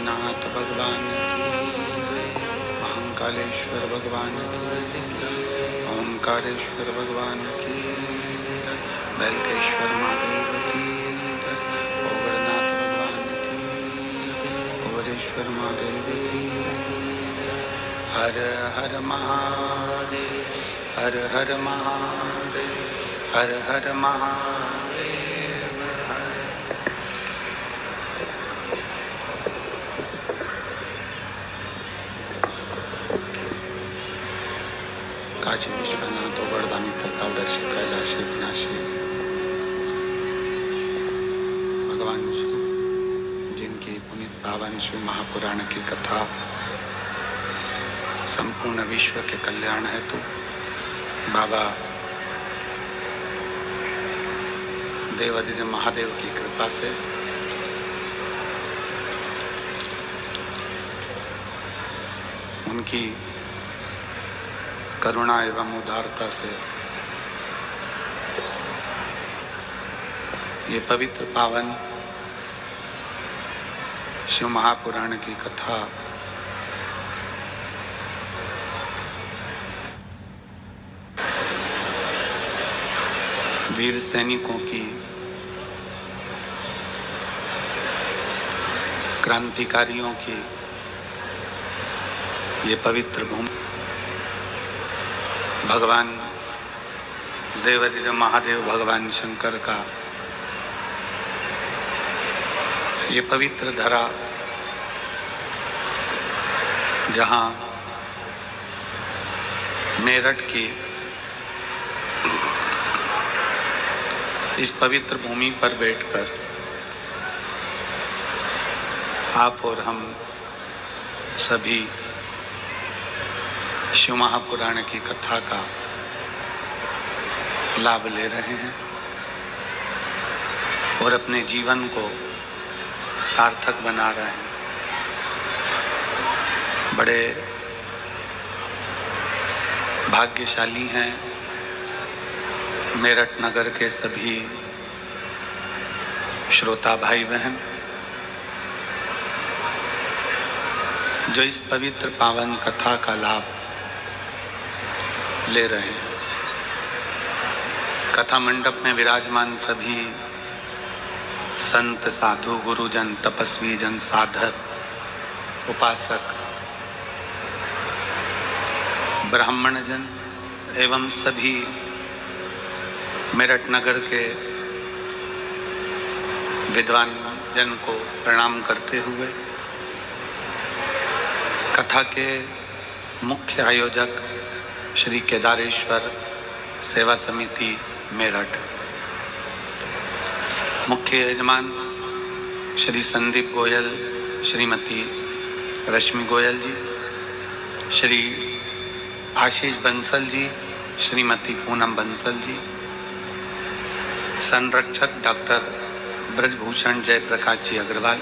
विश्वनाथ भगवान की जय। महाकालेश्वर भगवान की जय। ओंकारेश्वर भगवान की जय। बेलकेश्वर महादेव की जय। ओगड़नाथ भगवान की जय। ओगरेश्वर महादेव की जय। हर हर महादेव, हर हर महादेव, हर हर महादेव, हर। काशी विश्वनाथ ओगड़दानी त्रिकालदर्शी कैलाशी विनाशी भगवान शिव, जिनकी पुनीत पावन शिव महापुराण की कथा संपूर्ण विश्व के कल्याण हेतु बाबा देवादिदेव महादेव की कृपा से उनकी करुणा एवं उदारता से ये पवित्र पावन शिव महापुराण की कथा वीर सैनिकों की, क्रांतिकारियों की ये पवित्र भूमि भगवान देवादिदेव महादेव भगवान शंकर का ये पवित्र धरा, जहाँ मेरठ की इस पवित्र भूमि पर बैठकर आप और हम सभी शिव महापुराण की कथा का लाभ ले रहे हैं और अपने जीवन को सार्थक बना रहे हैं। बड़े भाग्यशाली हैं मेरठ नगर के सभी श्रोता भाई बहन, जो इस पवित्र पावन कथा का लाभ ले रहे हैं। कथा मंडप में विराजमान सभी संत, साधु, गुरुजन, तपस्वी जन, साधक, उपासक, ब्राह्मण जन एवं सभी मेरठ नगर के विद्वान जन को प्रणाम करते हुए कथा के मुख्य आयोजक श्री केदारेश्वर सेवा समिति मेरठ, मुख्य यजमान श्री संदीप गोयल, श्रीमती रश्मि गोयल जी, श्री आशीष बंसल जी, श्रीमती पूनम बंसल जी, संरक्षक डॉक्टर ब्रजभूषण जयप्रकाश जी अग्रवाल,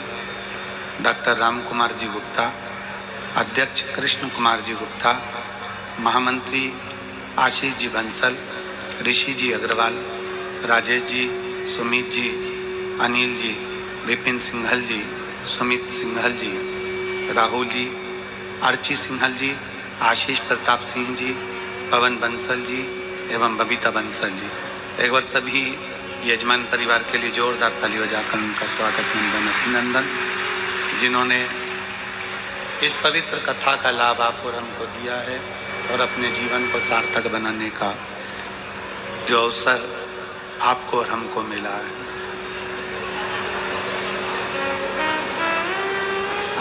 डॉक्टर राम कुमार जी गुप्ता, अध्यक्ष कृष्ण कुमार जी गुप्ता, महामंत्री आशीष जी बंसल, ऋषि जी अग्रवाल, राजेश जी, सुमित जी, अनिल जी, विपिन सिंघल जी, सुमित सिंघल जी, राहुल जी, अर्ची सिंघल जी, आशीष प्रताप सिंह जी, पवन बंसल जी एवं बबीता बंसल जी। एक बार सभी यजमान परिवार के लिए जोरदार ताली बजाकर उनका स्वागत, नंदन, अभिनंदन, जिन्होंने इस पवित्र कथा का लाभ आप और हमको दिया है और अपने जीवन को सार्थक बनाने का जो अवसर आपको और हमको मिला है।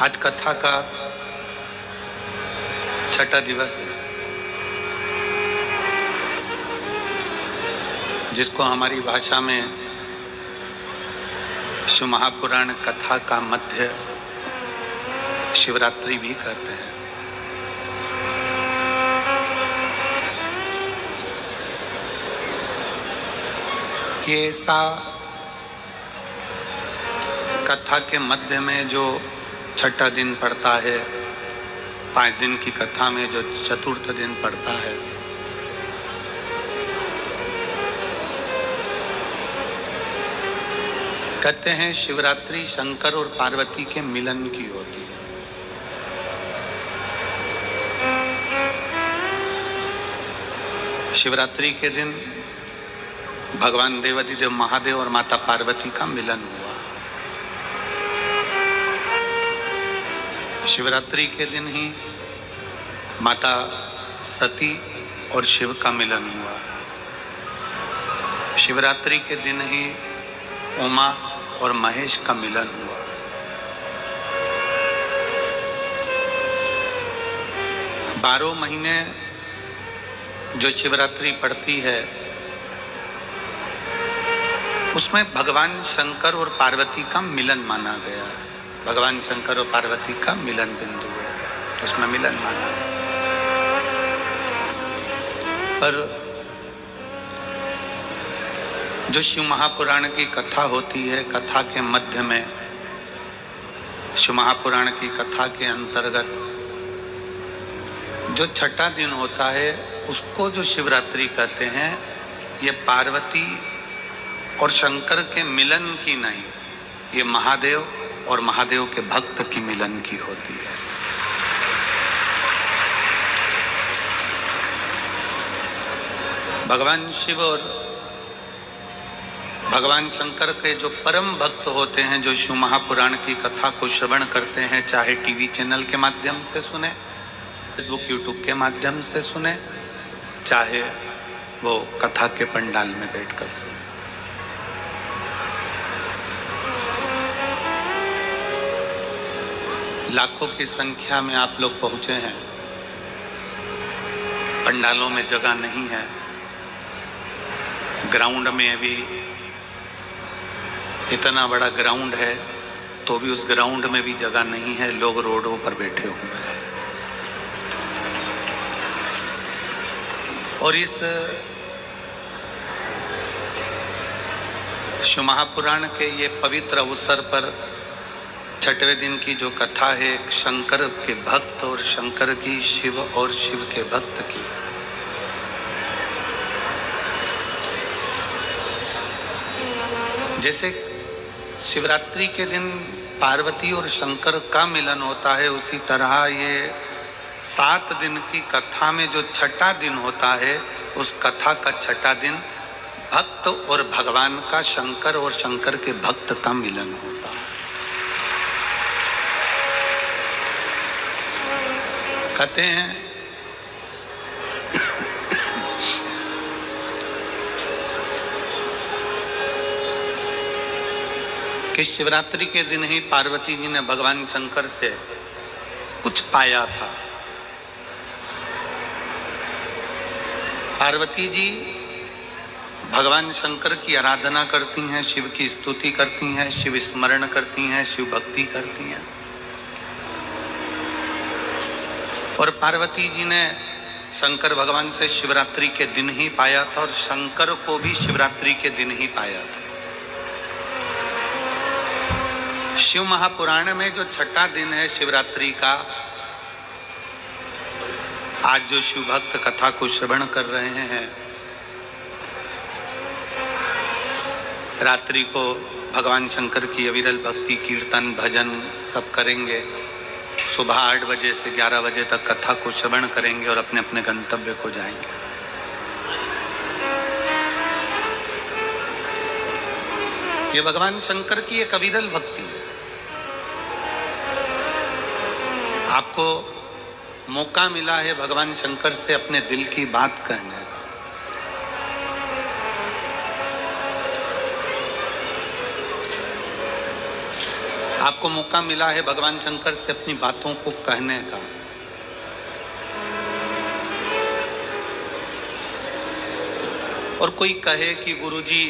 आज कथा का छठा दिवस है, जिसको हमारी भाषा में शिव महापुराण कथा का मध्य शिवरात्रि भी कहते हैं। ये ऐसा कथा के मध्य में जो छठा दिन पड़ता है, 5 दिन की कथा में जो चतुर्थ दिन पड़ता है, कहते हैं शिवरात्रि शंकर और पार्वती के मिलन की होती है। शिवरात्रि के दिन भगवान देवाधिदेव महादेव और माता पार्वती का मिलन हुआ। शिवरात्रि के दिन ही माता सती और शिव का मिलन हुआ। शिवरात्रि के दिन ही उमा और महेश का मिलन हुआ। बारह महीने जो शिवरात्रि पड़ती है उसमें भगवान शंकर और पार्वती का मिलन माना गया है। भगवान शंकर और पार्वती का मिलन बिंदु है, उसमें मिलन माना है। पर जो शिव महापुराण की कथा होती है, कथा के मध्य में शिव महापुराण की कथा के अंतर्गत जो छठा दिन होता है उसको जो शिवरात्रि कहते हैं, ये पार्वती और शंकर के मिलन की नहीं, ये महादेव और महादेव के भक्त की मिलन की होती है। भगवान शिव और भगवान शंकर के जो परम भक्त होते हैं, जो शिव महापुराण की कथा को श्रवण करते हैं, चाहे टीवी चैनल के माध्यम से सुने, फेसबुक यूट्यूब के माध्यम से सुने, चाहे वो कथा के पंडाल में बैठकर सुने, लाखों की संख्या में आप लोग पहुंचे हैं। पंडालों में जगह नहीं है, ग्राउंड में भी इतना बड़ा ग्राउंड है तो भी उस ग्राउंड में भी जगह नहीं है, लोग रोडों पर बैठे हुए हैं। और इस शिव महापुराण के ये पवित्र अवसर पर छठवें दिन की जो कथा है, शंकर के भक्त और शंकर की, शिव और शिव के भक्त की, जैसे शिवरात्रि के दिन पार्वती और शंकर का मिलन होता है, उसी तरह ये 7 दिन की कथा में जो छठा दिन होता है, उस कथा का छठा दिन भक्त और भगवान का, शंकर और शंकर के भक्त का मिलन होता है। कहते हैं कि शिवरात्रि के दिन ही पार्वती जी ने भगवान शंकर से कुछ पाया था। पार्वती जी भगवान शंकर की आराधना करती हैं, शिव की स्तुति करती हैं, शिव स्मरण करती हैं, शिव भक्ति करती हैं। और पार्वती जी ने शंकर भगवान से शिवरात्रि के दिन ही पाया था और शंकर को भी शिवरात्रि के दिन ही पाया था। शिव महापुराण में जो छठा दिन है शिवरात्रि का, आज जो शिव भक्त कथा को श्रवण कर रहे हैं, रात्रि को भगवान शंकर की अविरल भक्ति, कीर्तन, भजन सब करेंगे। सुबह 8 बजे से 11 बजे तक कथा को श्रवण करेंगे और अपने अपने गंतव्य को जाएंगे। ये भगवान शंकर की एक अविरल भक्ति है। आपको मौका मिला है भगवान शंकर से अपने दिल की बात कहने का। आपको मौका मिला है भगवान शंकर से अपनी बातों को कहने का। और कोई कहे कि गुरुजी,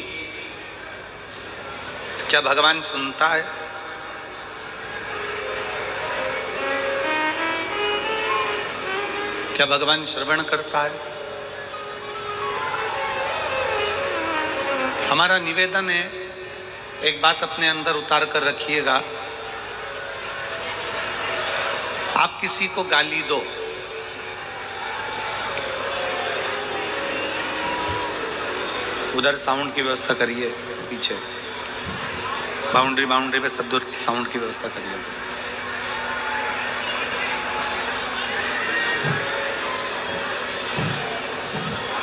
क्या भगवान सुनता है? क्या भगवान श्रवण करता है? हमारा निवेदन है, एक बात अपने अंदर उतार कर रखिएगा। आप किसी को गाली दो, उधर साउंड की व्यवस्था करिए, पीछे बाउंड्री पे सब दूर साउंड की व्यवस्था करिए।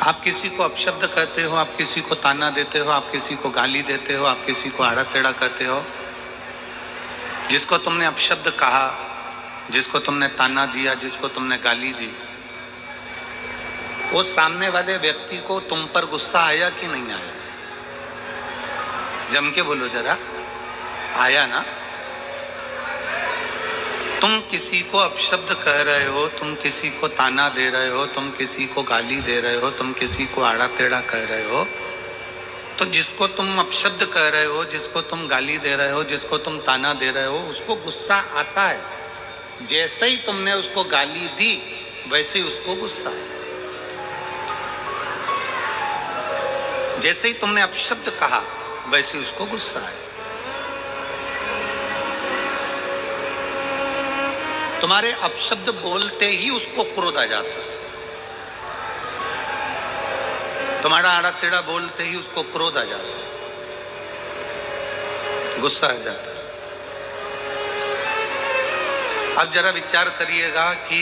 आप किसी को अपशब्द कहते हो, आप किसी को ताना देते हो, आप किसी को गाली देते हो, आप किसी को आड़ा टेढ़ा कहते हो। जिसको तुमने अपशब्द कहा, जिसको तुमने ताना दिया, जिसको तुमने गाली दी, वो सामने वाले व्यक्ति को तुम पर गुस्सा आया कि नहीं आया? जम के बोलो जरा, आया ना? तुम किसी को अपशब्द कह रहे हो, तुम किसी को ताना दे रहे हो, तुम किसी को गाली दे रहे हो, तुम किसी को आड़ा टेढ़ा कह रहे हो, तो जिसको तुम अपशब्द कह रहे हो, जिसको तुम गाली दे रहे हो, जिसको तुम ताना दे रहे हो, उसको गुस्सा आता है। जैसे ही तुमने उसको गाली दी वैसे ही उसको गुस्सा है। जैसे ही तुमने अपशब्द कहा वैसे ही उसको गुस्सा है। तुम्हारे अपशब्द बोलते ही उसको क्रोध आ जाता है। तुम्हारा आड़ा टेढ़ा बोलते ही उसको क्रोध आ जाता है, गुस्सा आ जाता है। अब जरा विचार करिएगा कि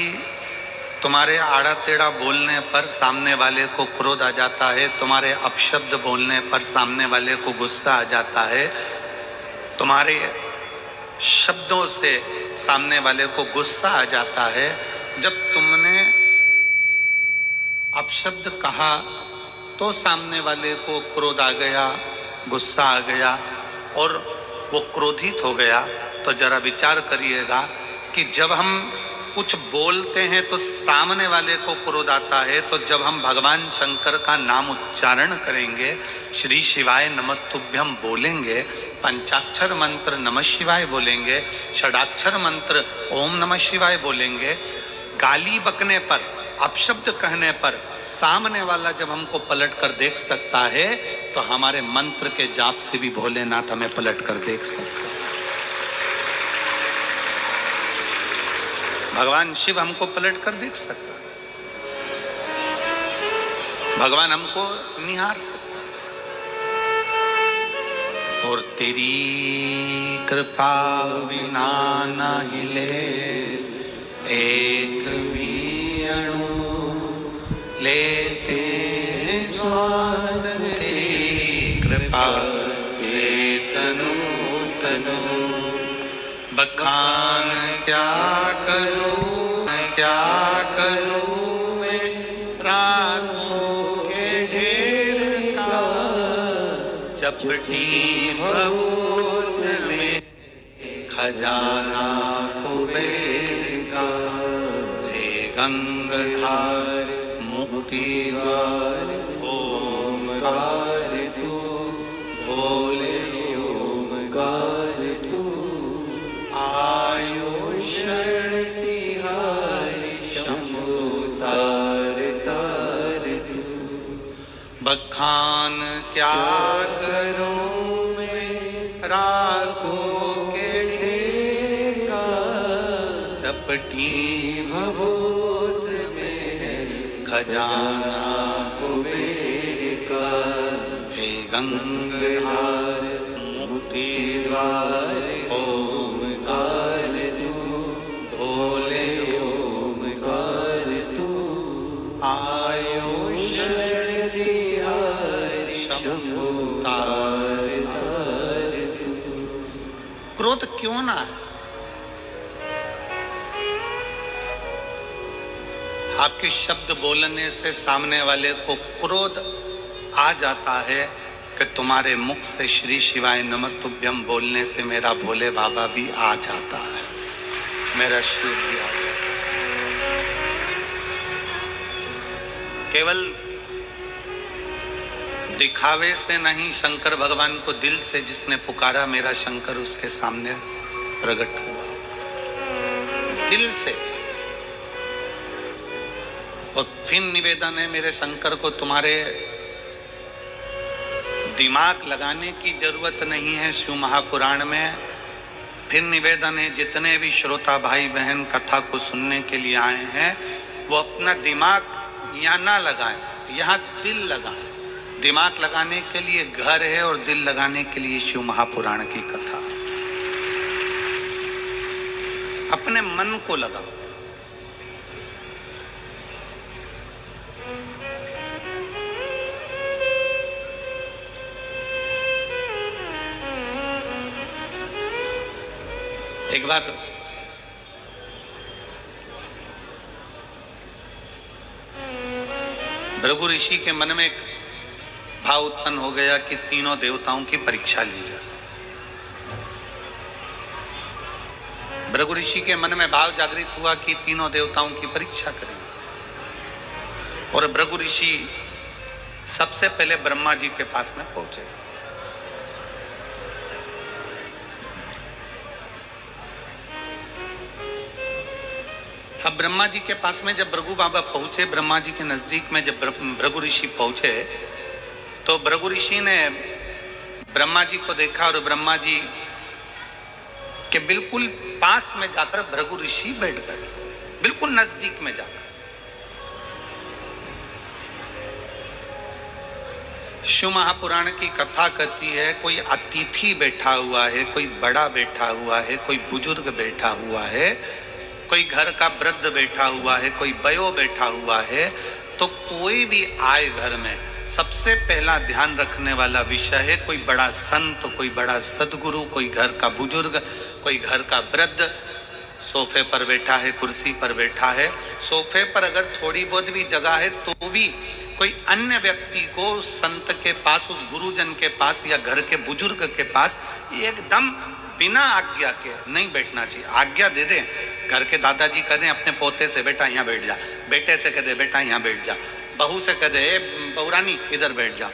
तुम्हारे आड़ा टेढ़ा बोलने पर सामने वाले को क्रोध आ जाता है, तुम्हारे अपशब्द बोलने पर सामने वाले को गुस्सा आ जाता है, तुम्हारे शब्दों से सामने वाले को गुस्सा आ जाता है। जब तुमने अपशब्द कहा तो सामने वाले को क्रोध आ गया, गुस्सा आ गया और वो क्रोधित हो गया। तो जरा विचार करिएगा कि जब हम कुछ बोलते हैं तो सामने वाले को क्रोध आता है, तो जब हम भगवान शंकर का नाम उच्चारण करेंगे, श्री शिवाय नमस्तुभ्यम बोलेंगे, पंचाक्षर मंत्र नमः शिवाय बोलेंगे, षडाक्षर मंत्र ओम नमः शिवाय बोलेंगे, गाली बकने पर, अपशब्द कहने पर सामने वाला जब हमको पलट कर देख सकता है, तो हमारे मंत्र के जाप से भी भोलेनाथ हमें पलट कर देख सकता है। भगवान शिव हमको पलट कर देख सकता है, भगवान हमको निहार सकता है। और तेरी कृपा बिना न हिले एक भी अणु, लेते श्वास तेरी कृपा से तनु तनु। बखान क्या करूं, क्या करूं मैं रागों के ढेर का, चपटी भभूत में खजाना कुबेर का। हे गंगाधार मुक्ति द्वार ओमकार तू, भोले ओमकार तू। आयो शरण तिहारी शंभु तार तार तू। बखान क्या करूं मैं राखों के ढेर का, चपटी भभूत में खजाना कुबेर का। हे गंगाधार मुक्ति द्वार ओमकार तू, भोले ओमकार तू। आयो शरण तिहारी शंभु तार तार तू। क्रोध क्यों ना है? आपके शब्द बोलने से सामने वाले को क्रोध आ जाता है कि तुम्हारे मुख से श्री शिवाय नमस्तुभ्यम बोलने से मेरा भोले बाबा भी आ जाता है, मेरा शिव भी आ जाता है। केवल दिखावे से नहीं, शंकर भगवान को दिल से जिसने पुकारा मेरा शंकर उसके सामने प्रकट हुआ, दिल से। और फिर निवेदन है मेरे शंकर को, तुम्हारे दिमाग लगाने की जरूरत नहीं है शिव महापुराण में। फिर निवेदन है जितने भी श्रोता भाई बहन कथा को सुनने के लिए आए हैं, वो अपना दिमाग यहाँ ना लगाएं, यहाँ दिल लगाएं। दिमाग लगाने के लिए घर है और दिल लगाने के लिए शिव महापुराण की कथा। अपने मन को लगाओ। एक बार भृगु ऋषि के मन में एक भाव उत्पन्न हो गया कि तीनों देवताओं की परीक्षा ली जाए। भृगु ऋषि के मन में भाव जागृत हुआ कि तीनों देवताओं की परीक्षा करेंगे। और भृगु ऋषि सबसे पहले ब्रह्मा जी के पास में पहुंचे। अब ब्रह्मा जी के पास में जब भृगु बाबा पहुंचे, ब्रह्मा जी के नजदीक में जब भृगु ऋषि पहुंचे, तो भृगु ऋषि ने ब्रह्मा जी को देखा और ब्रह्मा जी के बिल्कुल पास में जाकर भृगु ऋषि बैठ गए, बिल्कुल नजदीक में जाकर। शिव महापुराण की कथा कहती है, कोई अतिथि बैठा हुआ है, कोई बड़ा बैठा हुआ है, कोई बुजुर्ग बैठा हुआ है, कोई घर का वृद्ध बैठा हुआ है, कोई वयो बैठा हुआ है, तो कोई भी आए घर में सबसे पहला ध्यान रखने वाला विषय है कोई बड़ा संत, कोई बड़ा सदगुरु, कोई घर का बुजुर्ग, कोई घर का वृद्ध सोफे पर बैठा है, कुर्सी पर बैठा है। सोफे पर अगर थोड़ी बहुत भी जगह है तो भी कोई अन्य व्यक्ति को संत के पास, उस गुरुजन के पास या घर के बुजुर्ग के पास एकदम बिना आज्ञा के नहीं बैठना चाहिए। आज्ञा दे दें, घर के दादाजी कह दें अपने पोते से बेटा यहाँ बैठ जा, बेटे से कह दे बेटा यहाँ बैठ जा, बहू से कह दे बहुरानी इधर बैठ जाओ,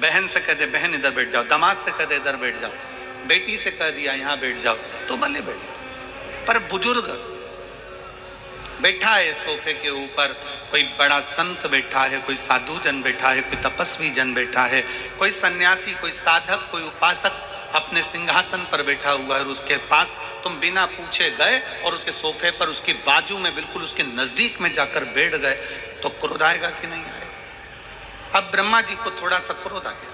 बहन से कह दे बहन इधर बैठ जाओ, दामाद से कह दे इधर बैठ जाओ, बेटी से कह दिया यहाँ बैठ जाओ, तो भले बैठ जाओ। पर बुजुर्ग बैठा है सोफे के ऊपर, कोई बड़ा संत बैठा है, कोई साधु जन बैठा है, कोई तपस्वी जन बैठा है, कोई सन्यासी, कोई साधक, कोई उपासक अपने सिंहासन पर बैठा हुआ है, उसके पास तुम बिना पूछे गए और उसके सोफे पर उसकी बाजू में बिल्कुल उसके नजदीक में जाकर बैठ गए, तो क्रोध आएगा कि नहीं आएगा? अब ब्रह्मा जी को थोड़ा सा क्रोध आ गया,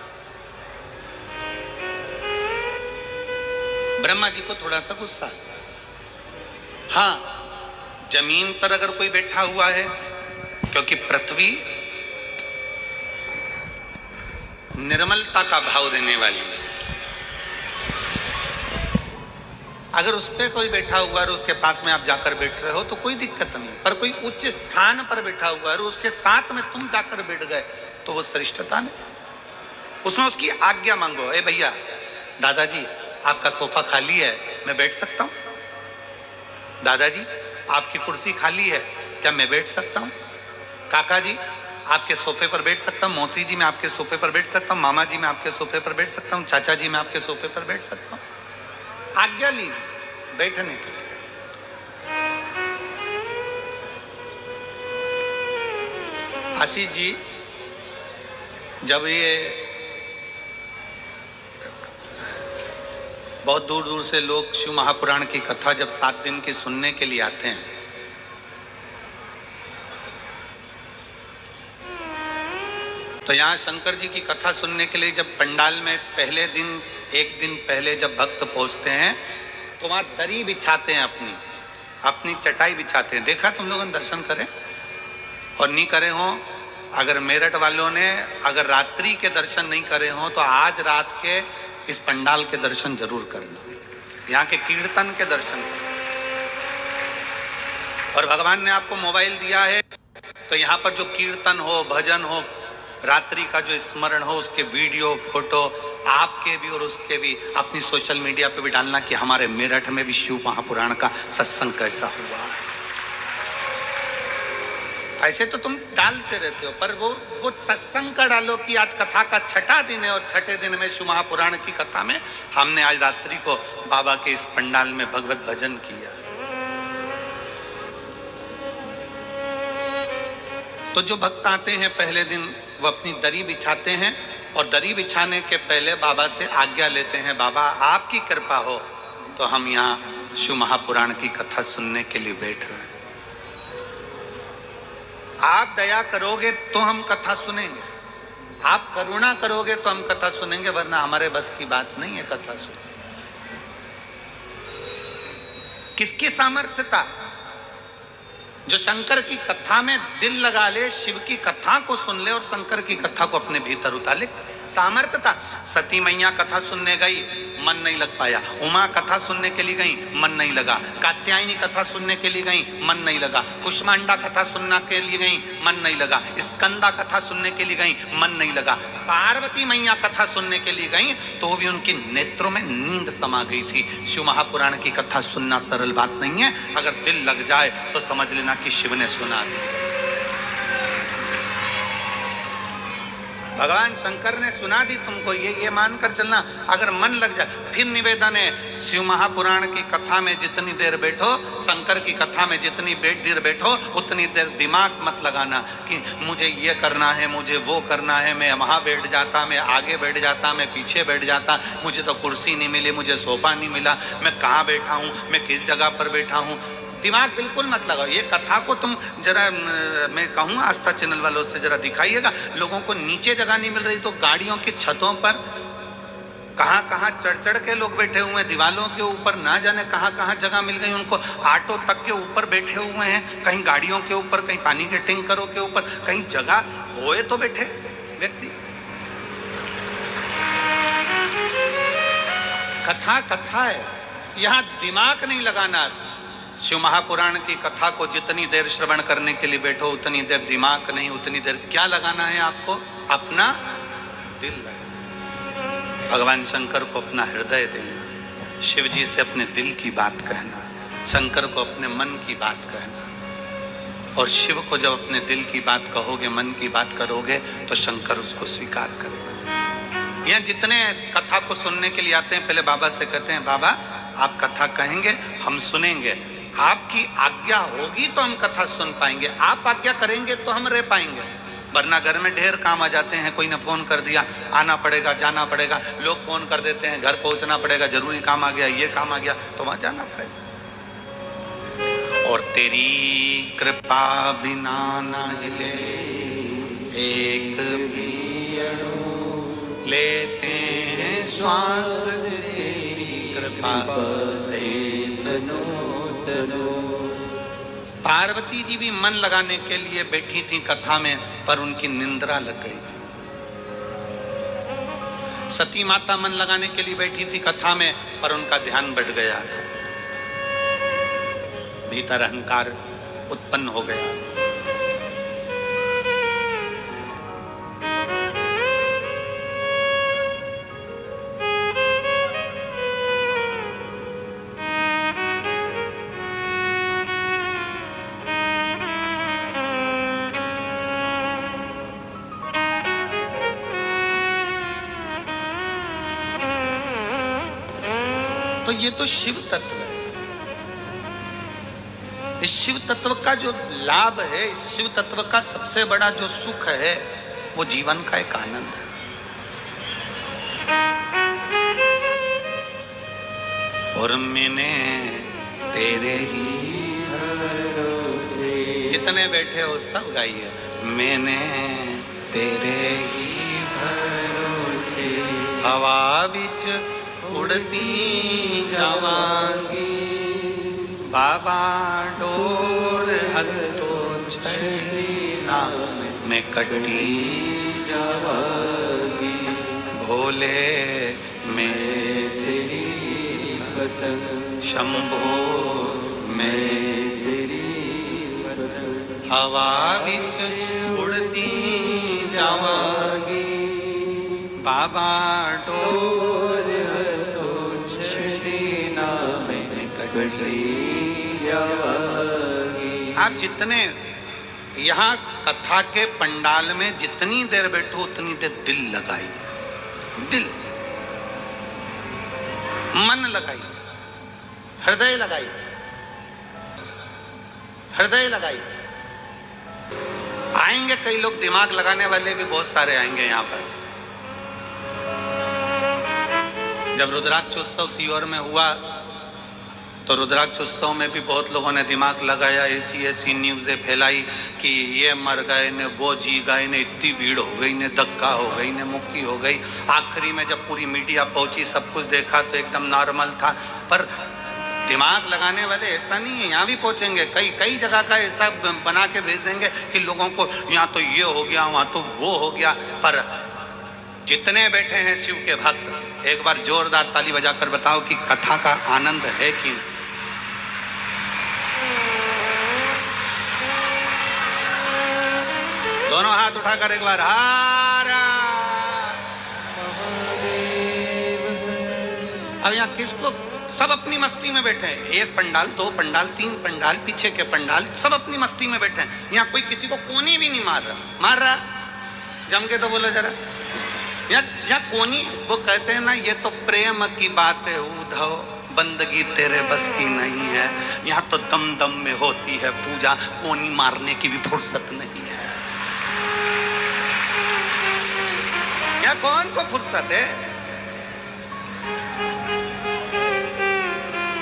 ब्रह्मा जी को थोड़ा सा गुस्सा आ गया। हाँ, जमीन पर अगर कोई बैठा हुआ है, क्योंकि पृथ्वी निर्मलता का भाव देने वाली है, अगर उस पर कोई बैठा हुआ है और उसके पास में आप जाकर बैठ रहे हो तो कोई दिक्कत नहीं। पर कोई उच्च स्थान पर बैठा हुआ है और उसके साथ में तुम जाकर बैठ गए तो वो श्रेष्ठता नहीं। उसमें उसकी आज्ञा मांगो, ए भैया दादाजी आपका सोफा खाली है, मैं बैठ सकता हूँ? दादाजी आपकी कुर्सी खाली है, क्या मैं बैठ सकता हूँ? काका जी आपके सोफे पर बैठ सकता हूँ? मौसी जी मैं आपके सोफे पर बैठ सकता हूँ? मामा जी मैं आपके सोफे पर बैठ सकता हूँ? चाचा जी मैं आपके सोफे पर बैठ सकता हूँ? आज्ञा लीजिए बैठने के लिए। आशीष जी जब ये बहुत दूर दूर से लोग शिव महापुराण की कथा जब 7 दिन की सुनने के लिए आते हैं, तो यहाँ शंकर जी की कथा सुनने के लिए जब पंडाल में पहले दिन, एक दिन पहले जब भक्त पहुंचते हैं तो वहाँ दरी बिछाते हैं, अपनी चटाई बिछाते हैं। देखा तुम लोगों ने? दर्शन करें और नहीं करे हो, अगर मेरठ वालों ने अगर रात्रि के दर्शन नहीं करे हो तो आज रात के इस पंडाल के दर्शन जरूर करना, यहाँ के कीर्तन के दर्शन करना। और भगवान ने आपको मोबाइल दिया है तो यहाँ पर जो कीर्तन हो, भजन हो, रात्रि का जो स्मरण हो, उसके वीडियो फोटो आपके भी और उसके भी अपनी सोशल मीडिया पे भी डालना कि हमारे मेरठ में भी शिव महापुराण का सत्संग कैसा हुआ। ऐसे तो तुम डालते रहते हो, पर वो सत्संग का डालो कि आज कथा का 6ठा दिन है और 6ठे दिन में शिव महापुराण की कथा में हमने आज रात्रि को बाबा के इस पंडाल में भगवत भजन किया। तो जो भक्त आते हैं पहले दिन वो अपनी दरी बिछाते हैं और दरी बिछाने के पहले बाबा से आज्ञा लेते हैं, बाबा आपकी कृपा हो तो हम यहाँ शिव महापुराण की कथा सुनने के लिए बैठ रहे हैं, आप दया करोगे तो हम कथा सुनेंगे, आप करुणा करोगे तो हम कथा सुनेंगे, वरना हमारे बस की बात नहीं है कथा सुनने। किसकी सामर्थ्यता? जो शंकर की कथा में दिल लगा ले, शिव की कथा को सुन ले और शंकर की कथा को अपने भीतर उतार ले, सामर्थ्य था। सती मैया कथा सुनने गई, मन नहीं लग पाया। उमा कथा सुनने के लिए गई, मन नहीं लगा। कात्यायनी कथा सुनने के लिए गई, मन नहीं लगा। कुष्मांडा कथा सुनने के लिए गई, मन नहीं लगा। स्कंदा कथा सुनने के लिए गई, मन नहीं लगा। पार्वती मैया कथा सुनने के लिए गई तो भी उनकी नेत्रों में नींद समा गई थी। शिव महापुराण की कथा सुनना सरल बात नहीं है। अगर दिल लग जाए तो समझ लेना कि शिव ने सुना दी। भगवान शंकर ने सुना दी तुमको, ये मानकर चलना। अगर मन लग जाए, फिर निवेदन है, शिव महापुराण की कथा में जितनी देर बैठो, शंकर की कथा में जितनी देर बैठो, उतनी देर दिमाग मत लगाना कि मुझे ये करना है, मुझे वो करना है। मैं वहाँ बैठ जाता, मैं आगे बैठ जाता, मैं पीछे बैठ जाता, मुझे तो कुर्सी नहीं मिली, मुझे सोफा नहीं मिला, मैं कहाँ बैठा हूँ, मैं किस जगह पर बैठा हूँ। दिमाग बिल्कुल मत लगाओ। ये कथा को तुम जरा, मैं कहूँगा आस्था चैनल वालों से जरा दिखाइएगा। लोगों को नीचे जगह नहीं मिल रही तो गाड़ियों की छतों पर कहाँ कहाँ चढ़ के लोग बैठे हुए हैं, दीवालों के ऊपर ना जाने कहाँ कहाँ जगह मिल गई उनको। ऑटो तक के ऊपर बैठे हुए हैं, कहीं गाड़ियों के ऊपर, कहीं पानी के टैंकरों के ऊपर, कहीं जगह होए तो बैठे व्यक्ति। कथा है, यहाँ दिमाग नहीं लगाना। शिव महापुराण की कथा को जितनी देर श्रवण करने के लिए बैठो, उतनी देर दिमाग नहीं, उतनी देर क्या लगाना है आपको? अपना दिल लगाना। भगवान शंकर को अपना हृदय देना, शिव जी से अपने दिल की बात कहना, शंकर को अपने मन की बात कहना। और शिव को जब अपने दिल की बात कहोगे, मन की बात करोगे, तो शंकर उसको स्वीकार करेगा। यहाँ जितने कथा को सुनने के लिए आते हैं, पहले बाबा से कहते हैं, बाबा आप कथा कहेंगे, हम सुनेंगे, आपकी आज्ञा होगी तो हम कथा सुन पाएंगे, आप आज्ञा करेंगे तो हम रह पाएंगे। वरना घर में ढेर काम आ जाते हैं, कोई ने फोन कर दिया, आना पड़ेगा, जाना पड़ेगा, लोग फोन कर देते हैं, घर पहुंचना पड़ेगा, जरूरी काम आ गया, ये काम आ गया, तो वहां जाना पड़ेगा। और तेरी कृपा बिना ना हिले एक भी अणु, लेते हैं श्वास तेरी कृपा से तनो। पार्वती जी भी मन लगाने के लिए बैठी थी कथा में, पर उनकी निंद्रा लग गई थी। सती माता मन लगाने के लिए बैठी थी कथा में, पर उनका ध्यान बढ़ गया था, भीतर अहंकार उत्पन्न हो गया। तो ये तो शिव तत्व है। इस शिव तत्व का जो लाभ है, इस शिव तत्व का सबसे बड़ा जो सुख है, वो जीवन का एक आनंद है। और मैंने तेरे ही भरोसे, जितने बैठे हो सब गाइए, मैंने तेरे ही भरोसे हवा बिच उड़ती जावांगी, बाबा डोर हत्तो छड़ी ना मैं कटी जावांगी, भोले मैं तेरी भक्त, शंभो मैं तेरी भक्त, हवा बिच उड़ती जावांगी, बाबा डोर आप जितने यहाँ कथा के पंडाल में जितनी देर बैठो, उतनी देर दिल लगाइए, दिल, मन लगाइए, हृदय लगाइए, हृदय लगाइए। आएंगे कई लोग, दिमाग लगाने वाले भी बहुत सारे आएंगे यहाँ पर। जब रुद्राक्ष उत्सव सीहोर में हुआ, तो रुद्राक्ष उत्सव में भी बहुत लोगों ने दिमाग लगाया, ऐसी न्यूज़ें फैलाई कि ये मर गए ने, वो जी गए ने, इतनी भीड़ हो गई ने, धक्का हो गई ने, मुक्की हो गई। आखिरी में जब पूरी मीडिया पहुंची, सब कुछ देखा तो एकदम नॉर्मल था। पर दिमाग लगाने वाले ऐसा नहीं है, यहाँ भी पहुंचेंगे, कई जगह का ऐसा बना के भेज देंगे कि लोगों को यहाँ तो ये हो गया, वहाँ तो वो हो गया। पर जितने बैठे हैं शिव के भक्त, एक बार जोरदार ताली बजाकर बताओ कि कथा का आनंद है कि नहीं? दोनों हाथ उठाकर एक बार हारा। अब यहाँ किसको, सब अपनी मस्ती में बैठे हैं, एक पंडाल, दो पंडाल, तीन पंडाल, पीछे के पंडाल, सब अपनी मस्ती में बैठे हैं। यहाँ कोई किसी को कोनी भी नहीं मार रहा। मार रहा जम के तो बोला जरा, यहाँ कोनी, वो कहते हैं ना ये तो प्रेम की बात है उद्धव, बंदगी तेरे बस की नहीं है। यहाँ तो दम दम में होती है पूजा, कोनी मारने की भी फुर्सत नहीं है। यहाँ कौन को फुर्सत है?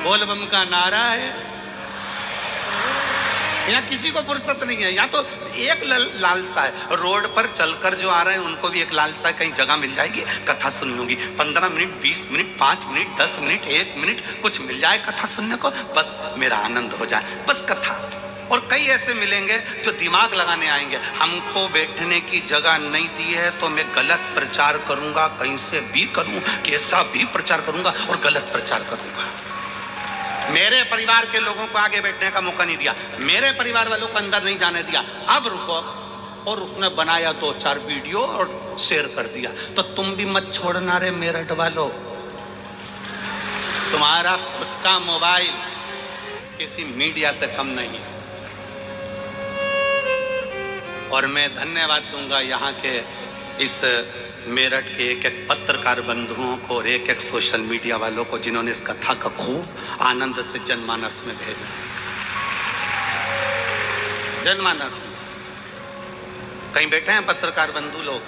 बोल बम का नारा है, यहाँ किसी को फुर्सत नहीं है। यहाँ तो एक लालसा है, रोड पर चलकर जो आ रहे हैं उनको भी एक लालसा है, कहीं जगह मिल जाएगी, कथा सुन लूंगी, 15 minute, 20 minute, 5 minute, 10 minute, 1 minute कुछ मिल जाए कथा सुनने को, बस मेरा आनंद हो जाए, बस कथा। और कई ऐसे मिलेंगे जो दिमाग लगाने आएंगे, हमको बैठने की जगह नहीं दी है तो मैं गलत प्रचार करूंगा, कहीं से भी करूं, कैसा भी प्रचार करूंगा और गलत प्रचार करूंगा। मेरे परिवार के लोगों को आगे बैठने का मौका नहीं दिया, मेरे परिवार वालों को अंदर नहीं जाने दिया, अब रुको। और उसने बनाया 2-4 वीडियो और शेयर कर दिया, तो तुम भी मत छोड़ना रे मेरठ वालों। तुम्हारा खुद का मोबाइल किसी मीडिया से कम नहीं। और मैं धन्यवाद दूंगा यहाँ के इस मेरठ के एक एक पत्रकार बंधुओं को और एक एक सोशल मीडिया वालों को जिन्होंने इस कथा का खूब आनंद से जनमानस में भेजा। जनमानस में कहीं बैठे हैं पत्रकार बंधु लोग?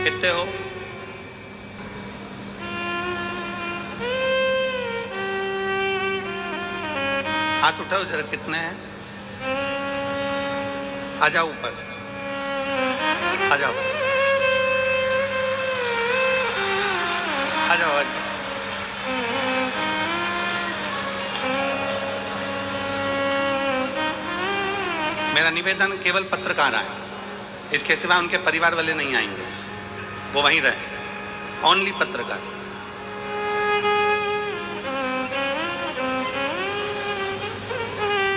कितने हो? हाथ उठाओ जरा, कितने हैं? आ जाओ ऊपर, आ जाओ, आ जाओ, आ जाओ। मेरा निवेदन केवल पत्रकार आए, इसके सिवा उनके परिवार वाले नहीं आएंगे, वो वहीं रहे, ओनली पत्रकार।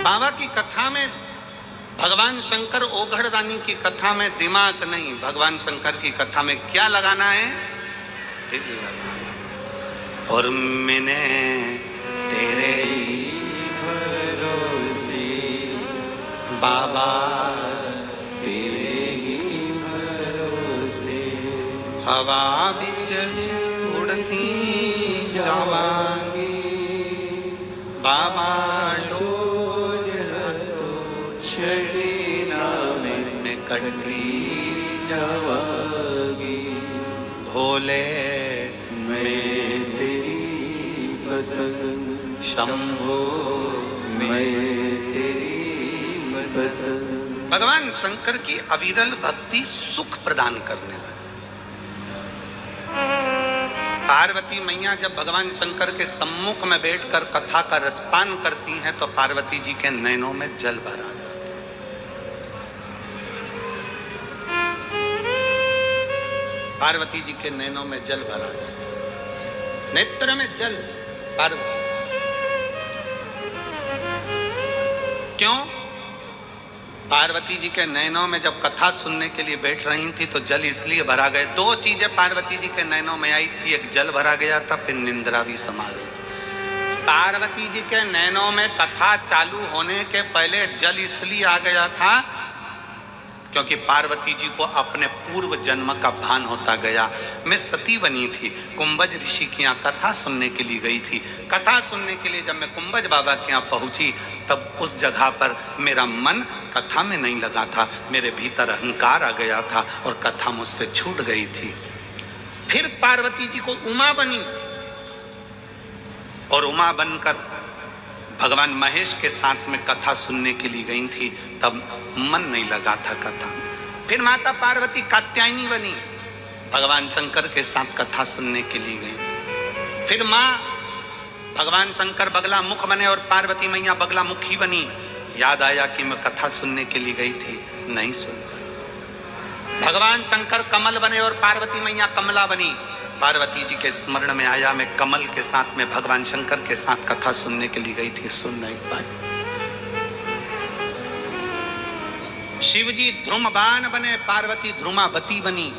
बाबा की कथा में, भगवान शंकर ओघड़ रानी की कथा में दिमाग नहीं, भगवान शंकर की कथा में क्या लगाना है? दिल लगाना। और मैंने तेरे भरोसे बाबा, तेरे ही भरोसे हवा बिच उड़ती जावांगी बाबा, कटी जावागी भोले मैं तेरी बदन, शंभो मैं तेरी बदन। भगवान शंकर की अविरल भक्ति सुख प्रदान करने वाली। पार्वती मैया जब भगवान शंकर के सम्मुख में बैठकर कथा का रसपान करती हैं तो पार्वती जी के नैनों में जल भरा जाता है। पार्वती जी के नैनों में जल भरा जाता है, नेत्र में जल। पार्वती क्यों? पार्वती जी के नैनों में जब कथा सुनने के लिए बैठ रही थी तो जल इसलिए भरा गए। 2 चीजें पार्वती जी के नैनों में आई थी, एक जल भरा गया था, फिर निंद्रा भी समा गई थी। पार्वती जी के नैनों में कथा चालू होने के पहले जल इसलिए आ गया था क्योंकि पार्वती जी को अपने पूर्व जन्म का भान होता गया। मैं सती बनी थी, कुंभज ऋषि के यहाँ कथा सुनने के लिए गई थी। कथा सुनने के लिए जब मैं कुंभज बाबा के यहाँ पहुंची तब उस जगह पर मेरा मन कथा में नहीं लगा था, मेरे भीतर अहंकार आ गया था और कथा मुझसे छूट गई थी। फिर पार्वती जी को उमा बनी और उमा बनकर भगवान महेश के साथ में कथा सुनने के लिए गई थी, तब मन नहीं लगा था कथा में। फिर माता पार्वती कात्यायनी बनी, भगवान शंकर के साथ कथा सुनने के लिए गई। फिर माँ भगवान शंकर बगला मुख बने और पार्वती मैया बगला मुखी बनी। याद आया कि मैं कथा सुनने के लिए गई थी, नहीं सुन पाई। भगवान शंकर कमल बने और पार्वती मैया कमला बनी। पार्वती जी के स्मरण में आया, मैं कमल के साथ में भगवान शंकर के साथ कथा सुनने के लिए गई थी, सुन नहीं पाई। शिव जी ध्रुमबान बने, पार्वती ध्रुमावती बनी।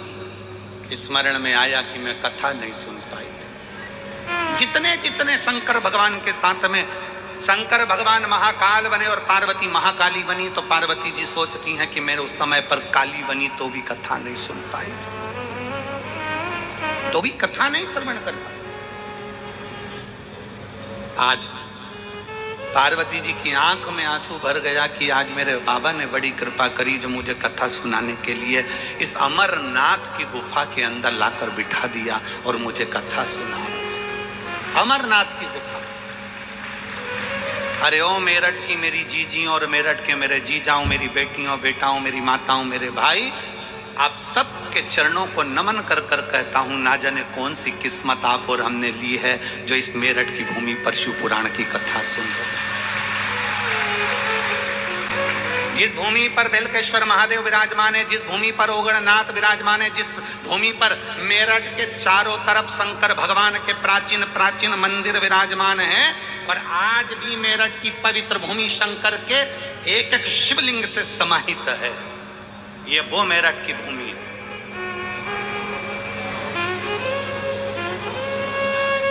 स्मरण में आया कि मैं कथा नहीं सुन पाई थी। जितने जितने शंकर भगवान के साथ में, शंकर भगवान महाकाल बने और पार्वती महाकाली बनी, तो पार्वती जी सोचती हैं कि मेरे उस समय पर काली बनी तो भी कथा नहीं सुन पाई, तो भी कथा नहीं श्रवण कर पाई। आज पार्वती जी की आंख में आंसू भर गया कि आज मेरे बाबा ने बड़ी कृपा करी जो मुझे कथा सुनाने के लिए इस अमरनाथ की गुफा के अंदर लाकर बिठा दिया और मुझे कथा सुना। अमरनाथ की गुफा। अरे ओ मेरठ की मेरी जीजी और मेरठ के मेरे जीजाओं, मेरी बेटियों बेटाओं, मेरी माताओं, मेरे भाई, आप सब के चरणों को नमन कर कर कहता हूं, ना जाने कौन सी किस्मत आप और हमने ली है जो इस मेरठ की भूमि पर शिव पुराण की कथा सुन रहे। जिस भूमि पर बेलकेश्वर महादेव विराजमान है, जिस भूमि पर ओगणनाथ विराजमान है, जिस भूमि पर मेरठ के चारों तरफ शंकर भगवान के प्राचीन प्राचीन मंदिर विराजमान हैं, और आज भी मेरठ की पवित्र भूमि शंकर के एक एक शिवलिंग से समाहित है। ये वो मेरठ की भूमि है,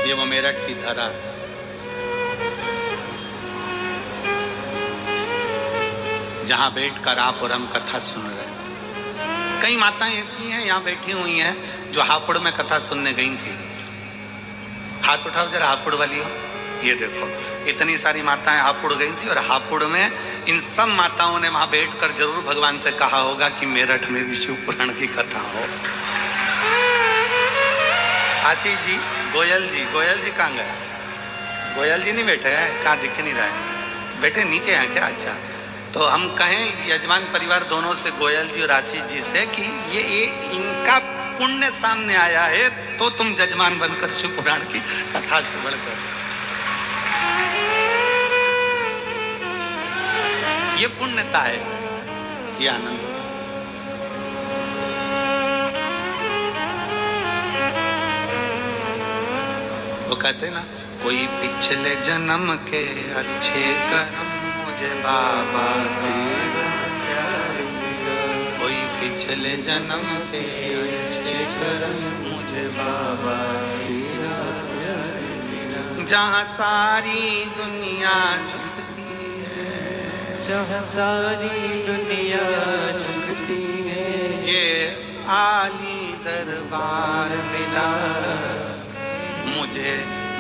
ये वो मेरठ की धरा है। जहां बैठकर आप और हम कथा सुन रहे हैं। कई माताएं ऐसी हैं यहां बैठी हुई हैं जो हापुड़ में कथा सुनने गई थी। हाथ उठाओ जरा, हापुड़ वाली हो। ये देखो, इतनी सारी माताएं हापुड़ गई थी और हापुड़ में इन सब माताओं ने वहां बैठकर जरूर भगवान से कहा होगा कि मेरठ में भी शिव पुराण की कथा हो। आशीष जी, गोयल जी कहाँ गए? गोयल जी नहीं बैठे हैं, कहाँ दिख नहीं रहा है? बैठे नीचे हैं क्या? अच्छा, तो हम कहें यजमान परिवार दोनों से, गोयल जी और आशीष जी से, कि ये इनका पुण्य सामने आया है तो तुम जजमान बनकर शिव पुराण की कथा श्रवण करो। ये पुण्यता है, ये आनंद। वो कहते हैं ना, कोई पिछले जन्म के अच्छे कर्म मुझे बाबा दे, कोई पिछले जन्म के अच्छे कर्म मुझे बाबा दे, जहाँ सारी दुनिया झुकती है, जहाँ सारी दुनिया झुकती है, ये आली दरबार मिला मुझे,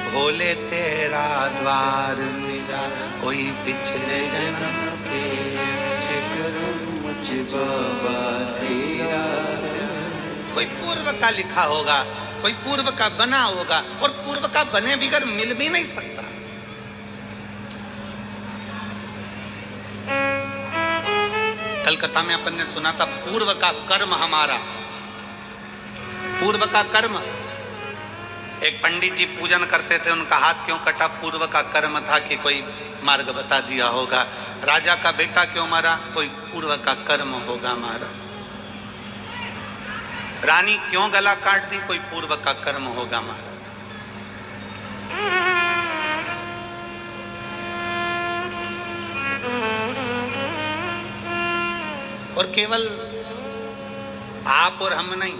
भोले तेरा द्वार मिला, कोई पिछले जन्म के अच्छे कर्म मुझे बाबा तेरा। कोई पूर्व का लिखा होगा, कोई पूर्व का बना होगा, और पूर्व का बने बिगर मिल भी नहीं सकता। कलकत्ता में अपन ने सुना था, पूर्व का कर्म हमारा, पूर्व का कर्म। एक पंडित जी पूजन करते थे, उनका हाथ क्यों कटा? पूर्व का कर्म था कि कोई मार्ग बता दिया होगा। राजा का बेटा क्यों मरा? कोई पूर्व का कर्म होगा मारा। रानी क्यों गला काट दी? कोई पूर्व का कर्म होगा मारा। और केवल आप और हम नहीं,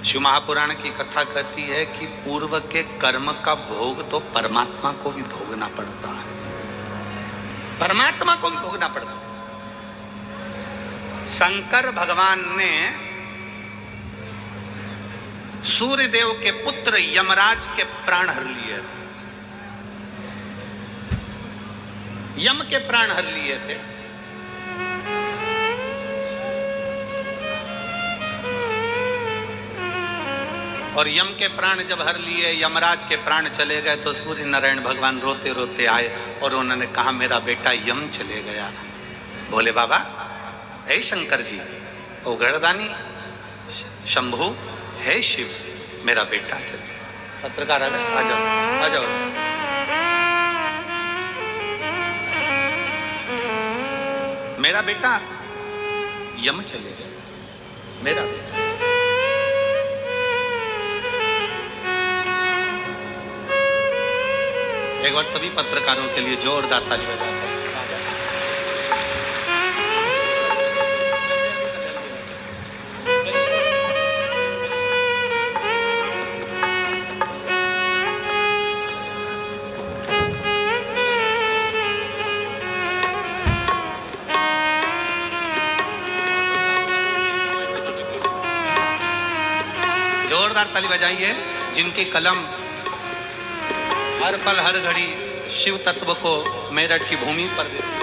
शिव महापुराण की कथा कहती है कि पूर्व के कर्म का भोग तो परमात्मा को भी भोगना पड़ता है, परमात्मा को भी भोगना पड़ता है। शंकर भगवान ने सूर्यदेव के पुत्र यमराज के प्राण हर लिए थे, यम के प्राण हर लिए थे। और यम के प्राण जब हर लिए, यमराज के प्राण चले गए, तो सूर्य नारायण भगवान रोते रोते आए और उन्होंने कहा, मेरा बेटा यम चले गया। बोले बाबा, हे शंकर जी, ओ गणदानी शंभु, हे शिव, मेरा बेटा चले गया। पत्रकार आ जाओ, आ जाओ, आ जाओ। मेरा बेटा यम चले गए, मेरा बेटा। एक बार सभी पत्रकारों के लिए जोरदार ताली बजाते हैं। जोरदार ताली बजाइए जिनकी कलम हर पल हर घड़ी शिव तत्व को मेरठ की भूमि पर देती है।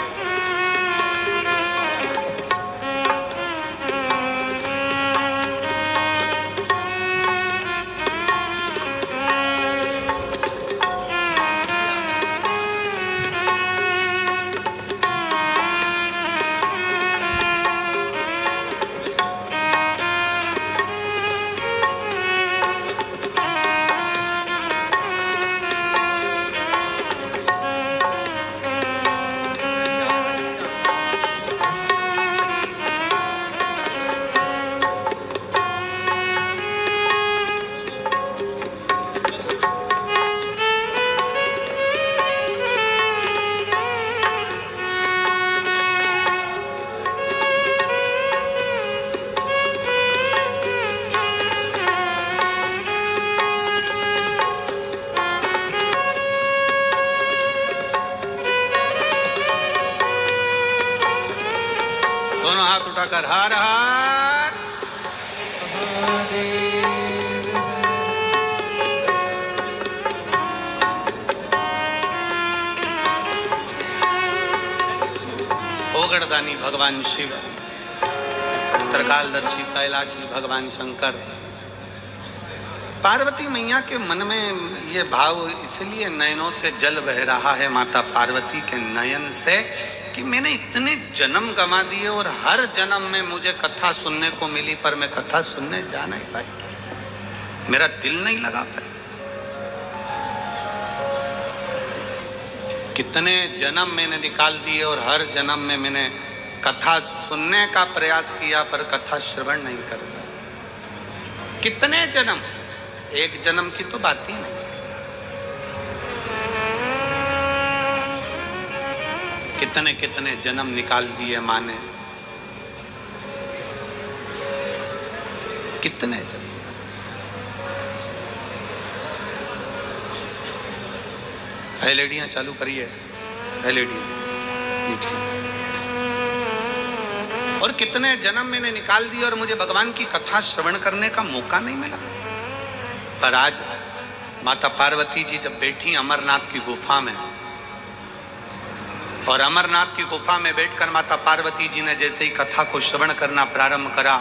दोनों हाथ उठाकर हर हर ओगड़दानी भगवान शिव, त्रिकालदर्शी कैलाशी भगवान शंकर। पार्वती मैया के मन में ये भाव इसलिए नयनों से जल बह रहा है माता पार्वती के नयन से कि मैंने इतने जन्म गंवा दिए और हर जन्म में मुझे कथा सुनने को मिली, पर मैं कथा सुनने जा नहीं पाई, मेरा दिल नहीं लगा पाया। कितने जन्म मैंने निकाल दिए और हर जन्म में मैंने कथा सुनने का प्रयास किया, पर कथा श्रवण नहीं कर पाया। कितने जन्म, एक जन्म की तो बात ही नहीं। कितने कितने जन्म निकाल दिए माँ ने, कितने जन्म। एलईडियां चालू करिए, एलईडियां नीचे। और कितने जन्म मैंने निकाल दिए और मुझे भगवान की कथा श्रवण करने का मौका नहीं मिला। पर आज माता पार्वती जी जब बैठी अमरनाथ की गुफा में, और अमरनाथ की गुफा में बैठकर माता पार्वती जी ने जैसे ही कथा को श्रवण करना प्रारंभ करा,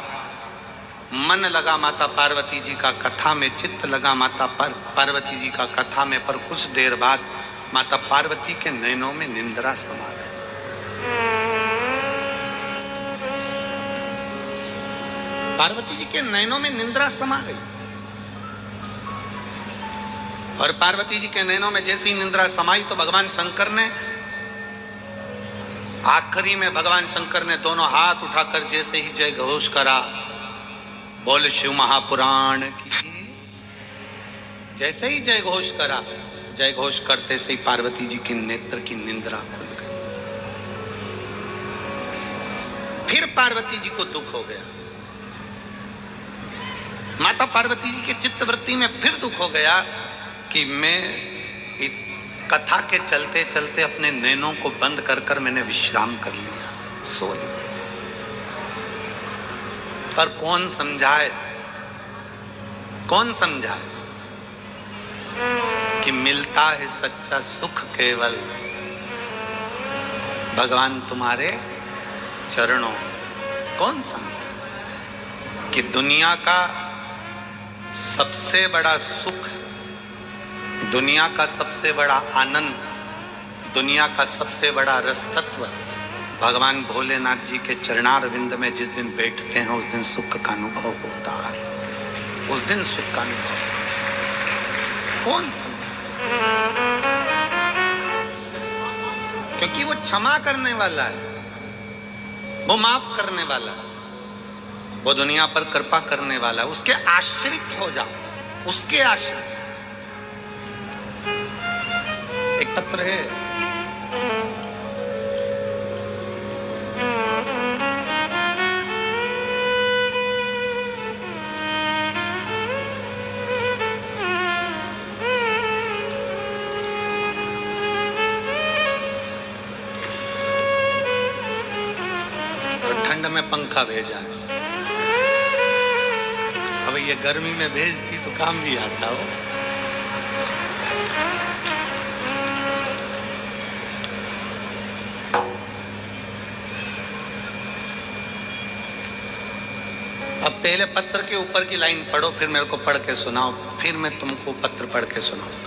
मन लगा माता पार्वती जी का कथा में, चित्त लगा माता पार्वती जी का कथा में। पर कुछ देर बाद माता पार्वती के नयनों में निंद्रा समा गई। पार्वती जी के नयनों में निंद्रा समा गई। और पार्वती जी के नयनों में जैसी निंद्रा समाई तो भगवान शंकर ने आखिरी में, भगवान शंकर ने दोनों हाथ उठाकर जैसे ही जय घोष करा, बोल शिव महापुराण की। जैसे ही जय घोष करा, जय घोष करते से ही पार्वती जी के नेत्र की निंद्रा खुल गई। फिर पार्वती जी को दुख हो गया। माता पार्वती जी के चित्तवृत्ति में फिर दुख हो गया कि मैं कथा के चलते चलते अपने नैनों को बंद कर कर मैंने विश्राम कर लिया, सो लिया। पर कौन समझाए, कौन समझाए कि मिलता है सच्चा सुख केवल भगवान तुम्हारे चरणों। कौन समझाए कि दुनिया का सबसे बड़ा सुख, दुनिया का सबसे बड़ा आनंद, दुनिया का सबसे बड़ा रस तत्व भगवान भोलेनाथ जी के चरणारविंद में जिस दिन बैठते हैं उस दिन सुख का अनुभव होता है। उस दिन सुख का अनुभव कौन समझे? क्योंकि वो क्षमा करने वाला है, वो माफ करने वाला है। वो दुनिया पर कृपा करने वाला, उसके आश्रित हो जाओ, उसके आश्रित। एक पत्र है, ठंड में पंखा भेजा है। अब ये गर्मी में भेजती तो काम भी आता हो। अब पहले पत्र के ऊपर की लाइन पढ़ो, फिर मेरे को पढ़ के सुनाओ, फिर मैं तुमको पत्र पढ़ के सुनाऊंगा।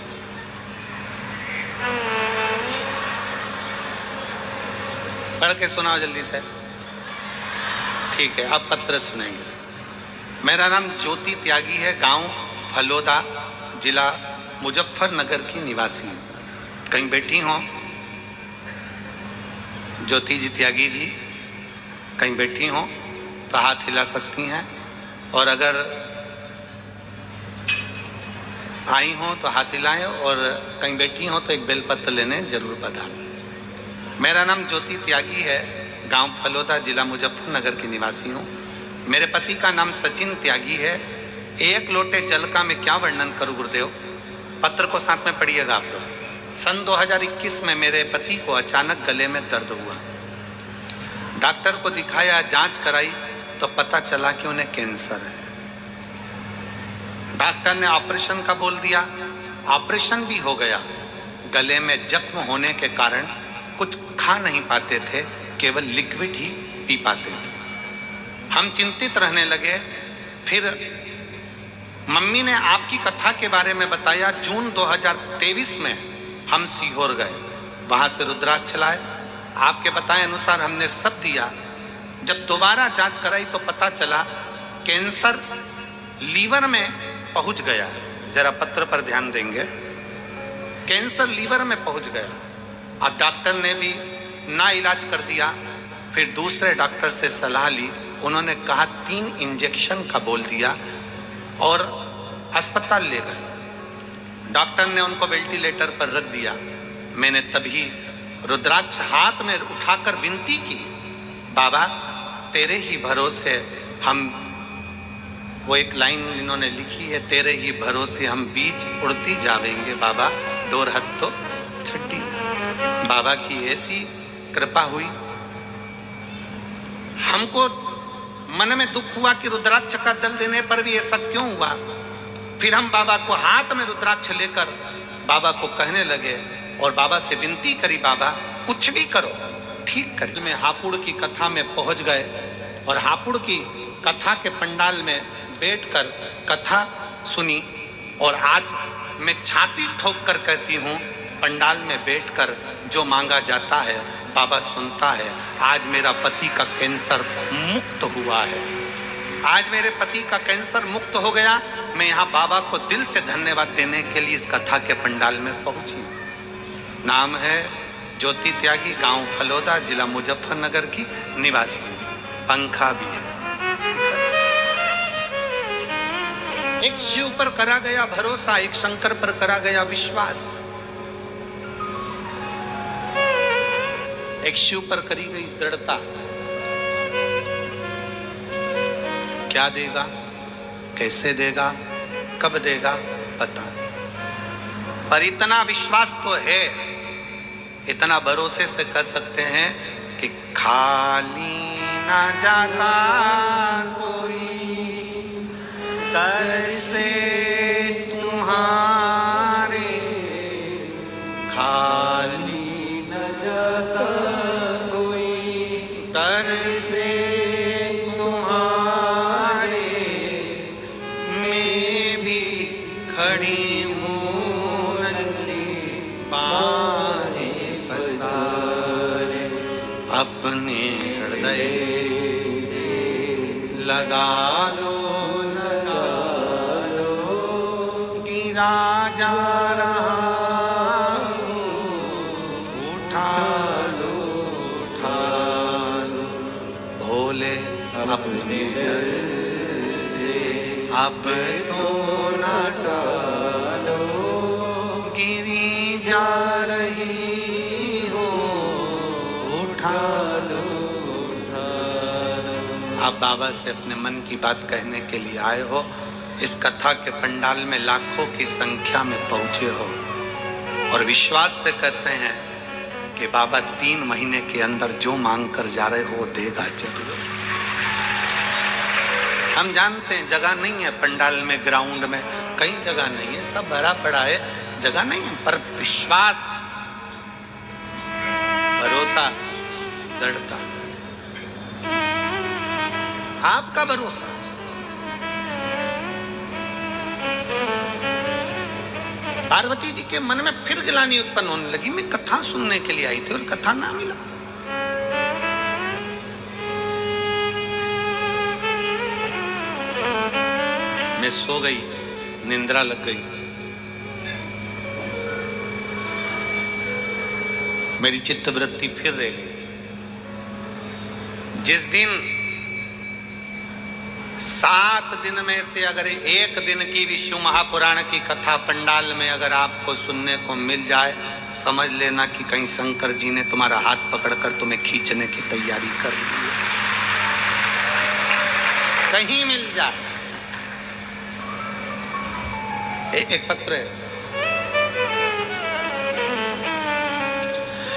पढ़ के सुनाओ जल्दी से। ठीक है, अब पत्र सुनेंगे। मेरा नाम ज्योति त्यागी है, गांव फलोदा, जिला मुजफ्फरनगर की निवासी हूँ। कहीं बैठी हो ज्योति जी त्यागी जी? कहीं बैठी हो तो हाथ हिला सकती हैं, और अगर आई हो तो हाथ हिलाएं, और कहीं बैठी हो तो एक बेलपत्र लेने जरूर पधारें। मेरा नाम ज्योति त्यागी है, गांव फलोदा, जिला मुजफ्फरनगर की निवासी हूँ। मेरे पति का नाम सचिन त्यागी है। एक लोटे जल का मैं क्या वर्णन करूं गुरुदेव। पत्र को साथ में पढ़िएगा आप लोग। सन 2021 में मेरे पति को अचानक गले में दर्द हुआ। डॉक्टर को दिखाया, जांच कराई तो पता चला कि उन्हें कैंसर है। डॉक्टर ने ऑपरेशन का बोल दिया, ऑपरेशन भी हो गया। गले में जख्म होने के कारण कुछ खा नहीं पाते थे, केवल लिक्विड ही पी पाते थे। हम चिंतित रहने लगे। फिर मम्मी ने आपकी कथा के बारे में बताया। जून 2023 में हम सीहोर गए, वहां से रुद्राक्ष लाए। आपके बताए अनुसार हमने सब दिया। जब दोबारा जांच कराई तो पता चला कैंसर लीवर में पहुंच गया। जरा पत्र पर ध्यान देंगे, कैंसर लीवर में पहुंच गया। अब डॉक्टर ने भी ना इलाज कर दिया। फिर दूसरे डॉक्टर से सलाह ली, उन्होंने कहा 3 इंजेक्शन का बोल दिया और अस्पताल ले गए। डॉक्टर ने उनको वेंटिलेटर पर रख दिया। मैंने तभी रुद्राक्ष हाथ में उठाकर विनती की, बाबा तेरे ही भरोसे हम, वो एक लाइन इन्होंने लिखी है, तेरे ही भरोसे हम बीच उड़ती जावेंगे बाबा, डोर हथ तो छट्टी। बाबा की ऐसी कृपा हुई। हमको मन में दुख हुआ कि रुद्राक्ष का दल देने पर भी ऐसा क्यों हुआ। फिर हम बाबा को हाथ में रुद्राक्ष लेकर बाबा को कहने लगे और बाबा से विनती करी, बाबा कुछ भी करो ठीक कर। में हापुड़ की कथा में पहुंच गए और हापुड़ की कथा के पंडाल में बैठकर कथा सुनी। और आज मैं छाती ठोक कर कहती हूँ, पंडाल में बैठकर जो मांगा जाता है बाबा सुनता है। आज मेरा पति का कैंसर मुक्त हुआ है। आज मेरे पति का कैंसर मुक्त हो गया। मैं यहाँ बाबा को दिल से धन्यवाद देने के लिए इस कथा के पंडाल में पहुंची। नाम है ज्योति त्यागी, गांव फलोदा, जिला मुजफ्फरनगर की निवासी। पंखा भी है। एक शिव पर करा गया भरोसा, एक शंकर पर करा गया विश्वास। एक शिव पर करी गई दृढ़ता। क्या देगा, कैसे देगा, कब देगा पता नहीं, पर इतना विश्वास तो है, इतना भरोसे से कर सकते हैं कि खाली ना जाता कोई दर से तुम्हारे, खाली न जाता कोई दर से तुम्हारे, मैं भी खड़ी हूँ नन्ही बाहें पसारे, अपने हृदय से लगा लो गिरा जा रहा हूँ, उठा लो भोले अपने दर अब तो न डालो, गिरी जा रही हो, उठा लो, उठा लो। आप बाबा से अपने मन की बात कहने के लिए आए हो। इस कथा के पंडाल में लाखों की संख्या में पहुंचे हो और विश्वास से कहते हैं कि बाबा 3 महीने के अंदर जो मांग कर जा रहे हो वो देगा जरूर। हम जानते हैं जगह नहीं है पंडाल में, ग्राउंड में कहीं जगह नहीं है, सब भरा पड़ा है, जगह नहीं है, पर विश्वास, भरोसा, दृढ़ता, आपका भरोसा। पार्वती जी के मन में फिर गिलानी उत्पन्न होने लगी। मैं कथा सुनने के लिए आई थी और कथा ना मिला। मैं सो गई, निंद्रा लग गई, मेरी चित्तवृत्ति फिर रह गई। जिस दिन 7 दिन में से अगर 1 दिन की विष्णु महापुराण की कथा पंडाल में अगर आपको सुनने को मिल जाए, समझ लेना कि कहीं शंकर जी ने तुम्हारा हाथ पकड़कर तुम्हें खींचने की तैयारी कर ली है। कहीं मिल जाए। एक पत्र है,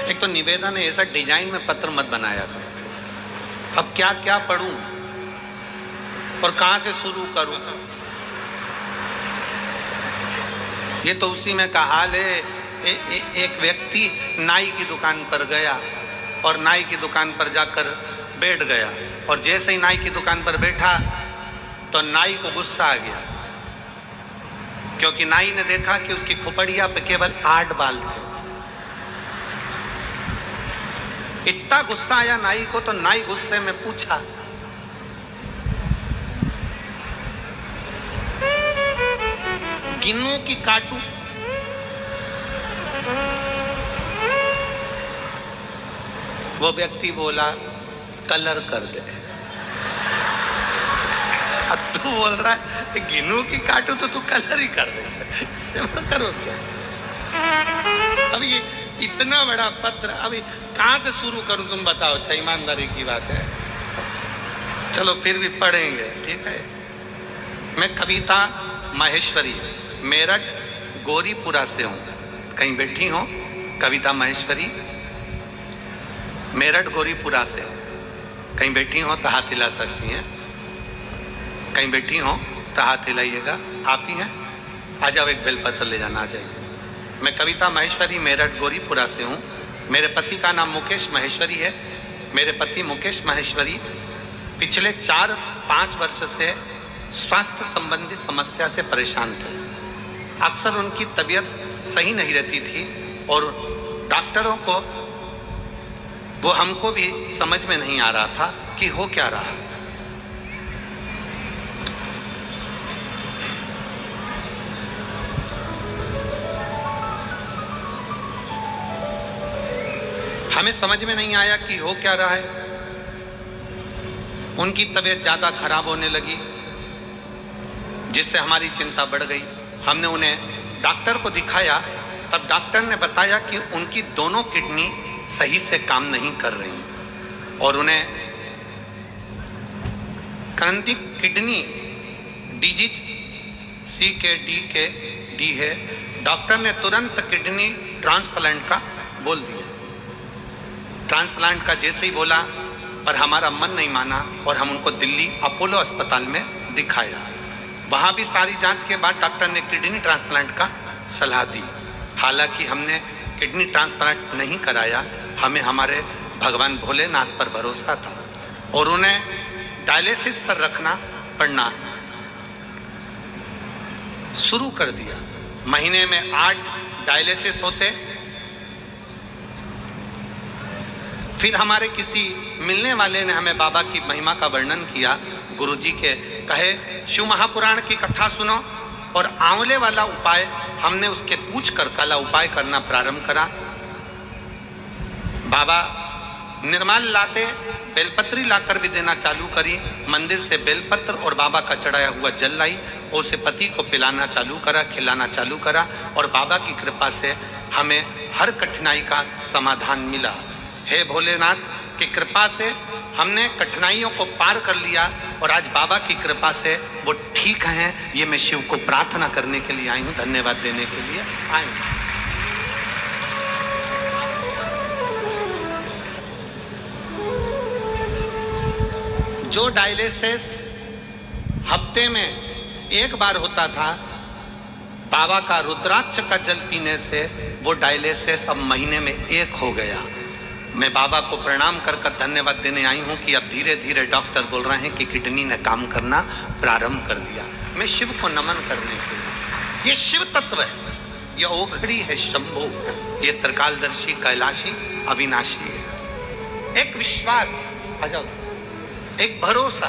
एक तो निवेदन है, ऐसा डिजाइन में पत्र मत बनाया था। अब क्या क्या पढ़ूं और कहां से शुरू करूं? ये तो उसी में का हाल है। एक व्यक्ति नाई की दुकान पर गया और नाई की दुकान पर जाकर बैठ गया, और जैसे ही नाई की दुकान पर बैठा तो नाई को गुस्सा आ गया, क्योंकि नाई ने देखा कि उसकी खोपड़िया पे केवल 8 बाल थे। इतना गुस्सा आया नाई को, तो नाई गुस्से में पूछा, गिनूं कि काटूं? वो व्यक्ति बोला, कलर कर दे। अब तू बोल रहा है गिनूं कि काटूं, तो तू कलर ही कर दे। इससे करो क्या? अब ये इतना बड़ा पत्र, अभी कहां से शुरू करूं तुम बताओ? अच्छा, ईमानदारी की बात है, चलो फिर भी पढ़ेंगे, ठीक है। मैं कविता माहेश्वरी, मेरठ गौरीपुरा से हूँ। कहीं बैठी हो? कविता माहेश्वरी, मेरठ गौरीपुरा से कहीं बैठी हो तो हाथ हिला सकती हैं। कहीं बैठी हो तो हाथ हिलाइएगा। आप ही हैं? आ जाओ, एक बेलपत्र ले जाना। आ जाइए। मैं कविता माहेश्वरी, मेरठ गौरीपुरा से हूँ। मेरे पति का नाम मुकेश माहेश्वरी है। मेरे पति मुकेश माहेश्वरी पिछले 4-5 वर्ष से स्वास्थ्य संबंधी समस्या से परेशान थे। अक्सर उनकी तबीयत सही नहीं रहती थी और डॉक्टरों को, वो हमको भी समझ में नहीं आ रहा था कि हो क्या रहा है। हमें समझ में नहीं आया कि हो क्या रहा है। उनकी तबीयत ज़्यादा खराब होने लगी, जिससे हमारी चिंता बढ़ गई। हमने उन्हें डॉक्टर को दिखाया, तब डॉक्टर ने बताया कि उनकी दोनों किडनी सही से काम नहीं कर रही और उन्हें क्रांतिक किडनी डिजीज CKD है। डॉक्टर ने तुरंत किडनी ट्रांसप्लांट का बोल दिया। ट्रांसप्लांट का जैसे ही बोला, पर हमारा मन नहीं माना और हम उनको दिल्ली अपोलो अस्पताल में दिखाया। वहाँ भी सारी जांच के बाद डॉक्टर ने किडनी ट्रांसप्लांट का सलाह दी। हालांकि हमने किडनी ट्रांसप्लांट नहीं कराया, हमें हमारे भगवान भोलेनाथ पर भरोसा था और उन्हें डायलिसिस पर रखना पड़ना शुरू कर दिया। महीने में 8 डायलिसिस होते। फिर हमारे किसी मिलने वाले ने हमें बाबा की महिमा का वर्णन किया। गुरुजी के कहे शिव महापुराण की कथा सुनो और आंवले वाला उपाय, हमने उसके पूछ कर काला उपाय करना प्रारंभ करा। बाबा निर्माल लाते, बेलपत्री लाकर भी देना चालू करी। मंदिर से बेलपत्र और बाबा का चढ़ाया हुआ जल लाई और उसे पति को पिलाना चालू करा, खिलाना चालू करा और बाबा की कृपा से हमें हर कठिनाई का समाधान मिला। हे भोलेनाथ की कृपा से हमने कठिनाइयों को पार कर लिया और आज बाबा की कृपा से वो ठीक हैं। ये मैं शिव को प्रार्थना करने के लिए आई हूँ, धन्यवाद देने के लिए आई हूँ। जो डायलिसिस हफ्ते में एक बार होता था, बाबा का रुद्राक्ष का जल पीने से वो डायलिसिस अब महीने में एक हो गया। मैं बाबा को प्रणाम कर कर धन्यवाद देने आई हूँ कि अब धीरे धीरे डॉक्टर बोल रहे हैं कि किडनी ने काम करना प्रारंभ कर दिया। मैं शिव को नमन करने के लिए, ये शिव तत्व है, ये ओघड़ी है शंभु, ये त्रिकालदर्शी कैलाशी अविनाशी है। एक विश्वास, आ जाओ, एक भरोसा।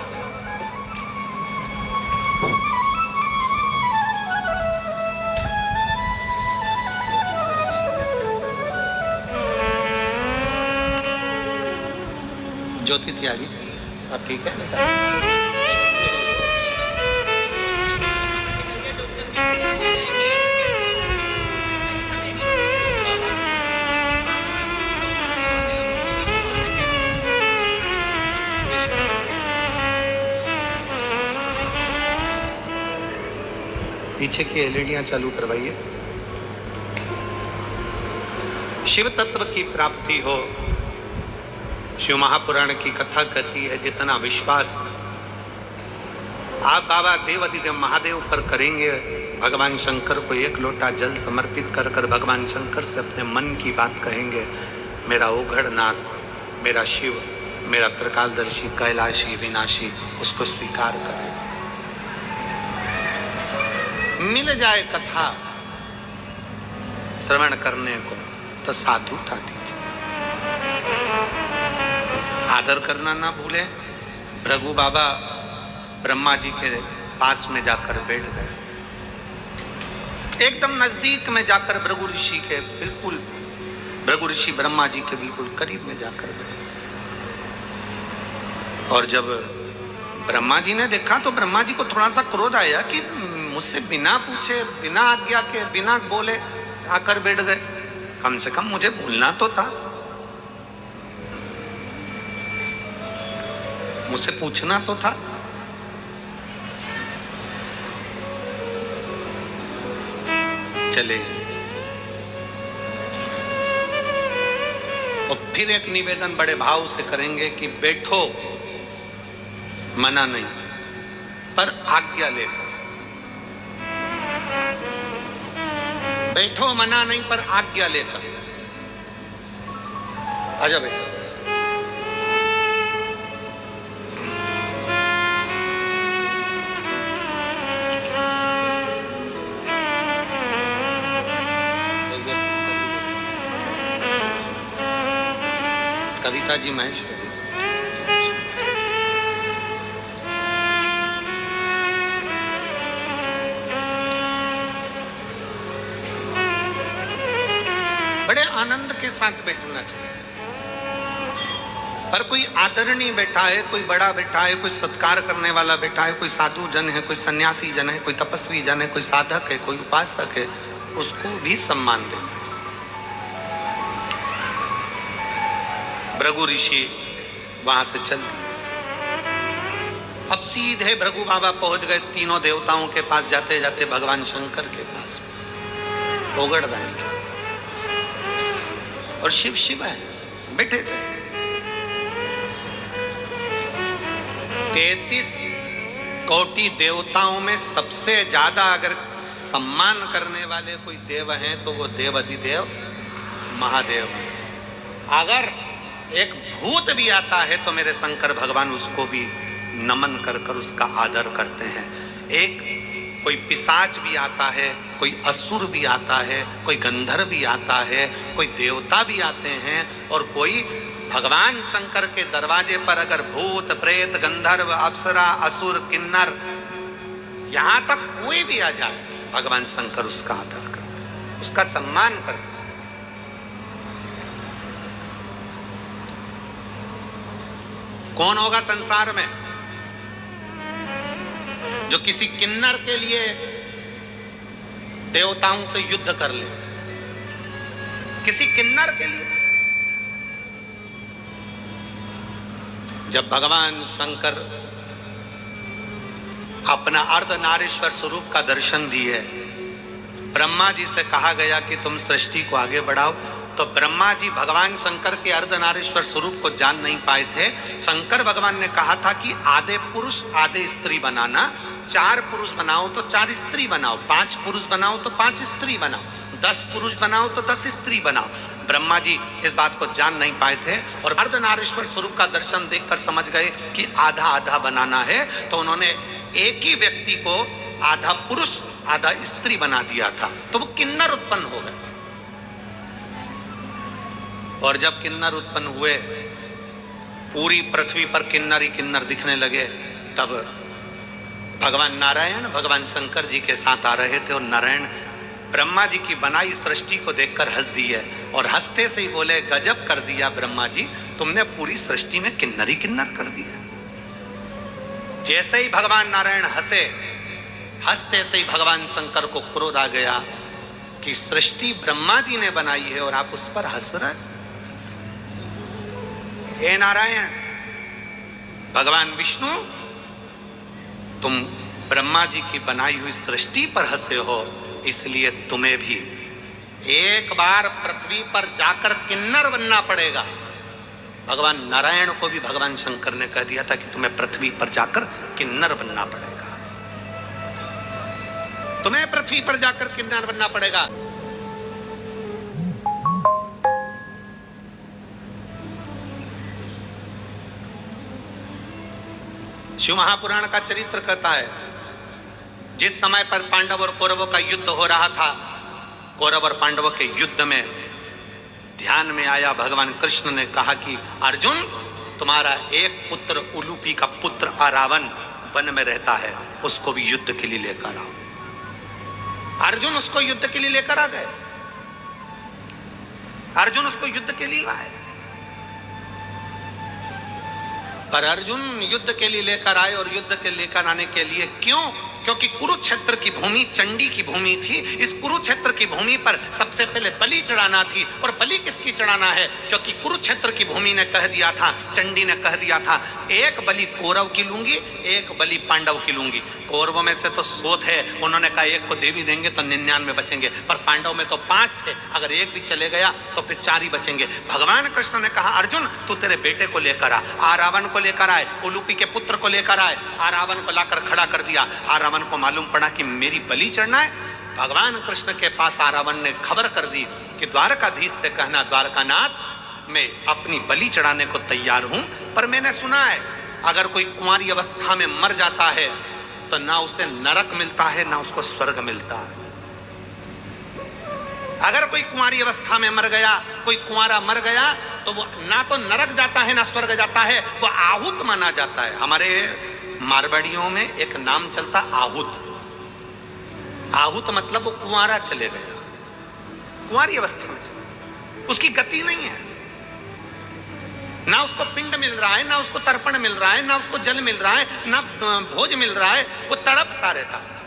ज्योति त्यागी, आप ठीक है? पीछे की एलईडियां चालू करवाइए। शिव तत्व की प्राप्ति हो, शिव महापुराण की कथा कहती है जितना विश्वास आप बाबा देवाधिदेव महादेव पर करेंगे, भगवान शंकर को एक लोटा जल समर्पित कर कर भगवान शंकर से अपने मन की बात कहेंगे, मेरा ओघड़नाथ, मेरा शिव, मेरा त्रिकालदर्शी कैलाशी विनाशी उसको स्वीकार करें। मिल जाए कथा श्रवण करने को तो साधुता दीजिए, आदर करना ना भूलें। भृगु बाबा ब्रह्मा जी के पास में जाकर बैठ गए, एकदम नजदीक में जाकर भृगु ऋषि के बिल्कुल, भृगु ऋषि ब्रह्मा जी के बिल्कुल करीब में जाकर बैठ। और जब ब्रह्मा जी ने देखा तो ब्रह्मा जी को थोड़ा सा क्रोध आया कि मुझसे बिना पूछे, बिना आज्ञा के, बिना बोले आकर बैठ गए। कम से कम मुझे बोलना तो था, मुझसे पूछना तो था। चले और फिर एक निवेदन बड़े भाव से करेंगे कि बैठो, मना नहीं, पर आज्ञा लेकर बैठो, मना नहीं पर आज्ञा लेकर। आजा बेटा। कविता जी महेश्वरी, बड़े आनंद के साथ बैठना चाहिए। पर कोई आदरणीय बैठा है, कोई बड़ा बैठा है, कोई सत्कार करने वाला बैठा है, कोई साधु जन है, कोई सन्यासी जन है, कोई तपस्वी जन है, कोई साधक है, कोई उपासक है, उसको भी सम्मान देना चाहिए। भृगु ऋषि वहां से चल दिए। अब सीधे भृगु बाबा पहुंच गए तीनों देवताओं के पास, जाते जाते भगवान शंकर के पास, ओगड़दानी के पास। और शिव शिव है, बैठे थे। 33 कोटि देवताओं में सबसे ज्यादा अगर सम्मान करने वाले कोई देव हैं तो वो देवाधिदेव महादेव। अगर एक भूत भी आता है तो मेरे शंकर भगवान उसको भी नमन कर कर उसका आदर करते हैं। एक कोई पिशाच भी आता है, कोई असुर भी आता है, कोई गंधर्व भी आता है, कोई देवता भी आते हैं, और कोई भगवान शंकर के दरवाजे पर अगर भूत प्रेत गंधर्व अप्सरा असुर किन्नर यहां तक कोई भी आ जाए, भगवान शंकर उसका आदर करते हैं, उसका सम्मान करते हैं। कौन होगा संसार में जो किसी किन्नर के लिए देवताओं से युद्ध कर ले? किसी किन्नर के लिए? जब भगवान शंकर अपना अर्धनारीश्वर स्वरूप का दर्शन दिए, ब्रह्मा जी से कहा गया कि तुम सृष्टि को आगे बढ़ाओ, तो ब्रह्मा जी भगवान शंकर के अर्धनारीश्वर स्वरूप को जान नहीं पाए थे। शंकर भगवान ने कहा था कि आधे पुरुष आधे स्त्री बनाना, 4 पुरुष बनाओ तो 4 स्त्री बनाओ, 5 पुरुष बनाओ तो 5 स्त्री बनाओ, 10 पुरुष बनाओ तो 10 स्त्री बनाओ। ब्रह्मा जी इस बात को जान नहीं पाए थे और अर्धनारीश्वर स्वरूप का दर्शन देखकर समझ गए कि आधा आधा बनाना है, तो उन्होंने एक ही व्यक्ति को आधा पुरुष आधा स्त्री बना दिया था, तो वो किन्नर उत्पन्न हो गए। और जब किन्नर उत्पन्न हुए, पूरी पृथ्वी पर किन्नर ही किन्नर दिखने लगे, तब भगवान नारायण भगवान शंकर जी के साथ आ रहे थे और नारायण ब्रह्मा जी की बनाई सृष्टि को देखकर हंस दिए और हंसते से ही बोले, गजब कर दिया ब्रह्मा जी, तुमने पूरी सृष्टि में किन्नर ही किन्नर कर दिया। जैसे ही भगवान नारायण हंसे, हंसते से ही भगवान शंकर को क्रोध आ गया कि सृष्टि ब्रह्मा जी ने बनाई है और आप उस पर हंस रहे। हे नारायण, भगवान विष्णु, तुम ब्रह्मा जी की बनाई हुई सृष्टि पर हंसे हो, इसलिए तुम्हें भी एक बार पृथ्वी पर जाकर किन्नर बनना पड़ेगा। भगवान नारायण को भी भगवान शंकर ने कह दिया था कि तुम्हें पृथ्वी पर जाकर किन्नर बनना पड़ेगा, तुम्हें पृथ्वी पर जाकर किन्नर बनना पड़ेगा। शिव महापुराण का चरित्र कहता है, जिस समय पर पांडव और कौरवों का युद्ध हो रहा था, कौरव और पांडवों के युद्ध में ध्यान में आया, भगवान कृष्ण ने कहा कि अर्जुन, तुम्हारा एक पुत्र उलूपी का पुत्र आरावन वन में रहता है, उसको भी युद्ध के लिए लेकर आओ। अर्जुन उसको युद्ध के लिए लेकर आ गए, अर्जुन उसको युद्ध के लिए लाए। पर अर्जुन युद्ध के लिए लेकर आए और युद्ध के लेकर आने के लिए क्यों? क्योंकि कुरुक्षेत्र की भूमि चंडी की भूमि थी। इस कुरुक्षेत्र की भूमि पर सबसे पहले बलि चढ़ाना थी। और बलि किसकी चढ़ाना है? क्योंकि कुरुक्षेत्र की भूमि ने कह दिया था, चंडी ने कह दिया था, एक बलि कौरव की लूंगी, एक बलि पांडव की लूंगी। कौरवों में से तो 100 थे, उन्होंने कहा एक को देवी देंगे तो 99 बचेंगे, पर पांडव में तो 5 थे, अगर एक भी चले गया तो फिर 4 ही बचेंगे। भगवान कृष्ण ने कहा, अर्जुन तू तेरे बेटे को लेकर आ, रावण को लेकर आए, उलूपी के पुत्र को लेकर आए। रावण को लाकर खड़ा कर दिया। रावण को मालूम पड़ा कि मेरी बलि चढ़ना है। भगवान कृष्ण के पास रावण ने खबर कर दी कि द्वारकाधीश से कहना, द्वारकानाथ मैं अपनी बलि चढ़ाने को तैयार हूं, पर मैंने सुना है अगर कोई कुंवारी अवस्था में मर जाता है तो ना उसे नरक मिलता है ना उसको स्वर्ग मिलता है। अगर कोई कुंवारी अवस्था में मर गया, कोई कुंवारा मर गया, तो वो ना तो नरक जाता है ना स्वर्ग जाता है, वो आहूत माना जाता है। हमारे मारवाड़ियों में एक नाम चलता आहूत। आहूत मतलब वो कुंवारा चले गया, कुंवारी अवस्था में, उसकी गति नहीं है, ना उसको पिंड मिल रहा है, ना उसको तर्पण मिल रहा है, ना उसको जल मिल रहा है, ना भोज मिल रहा है, वो तड़पता रहता है।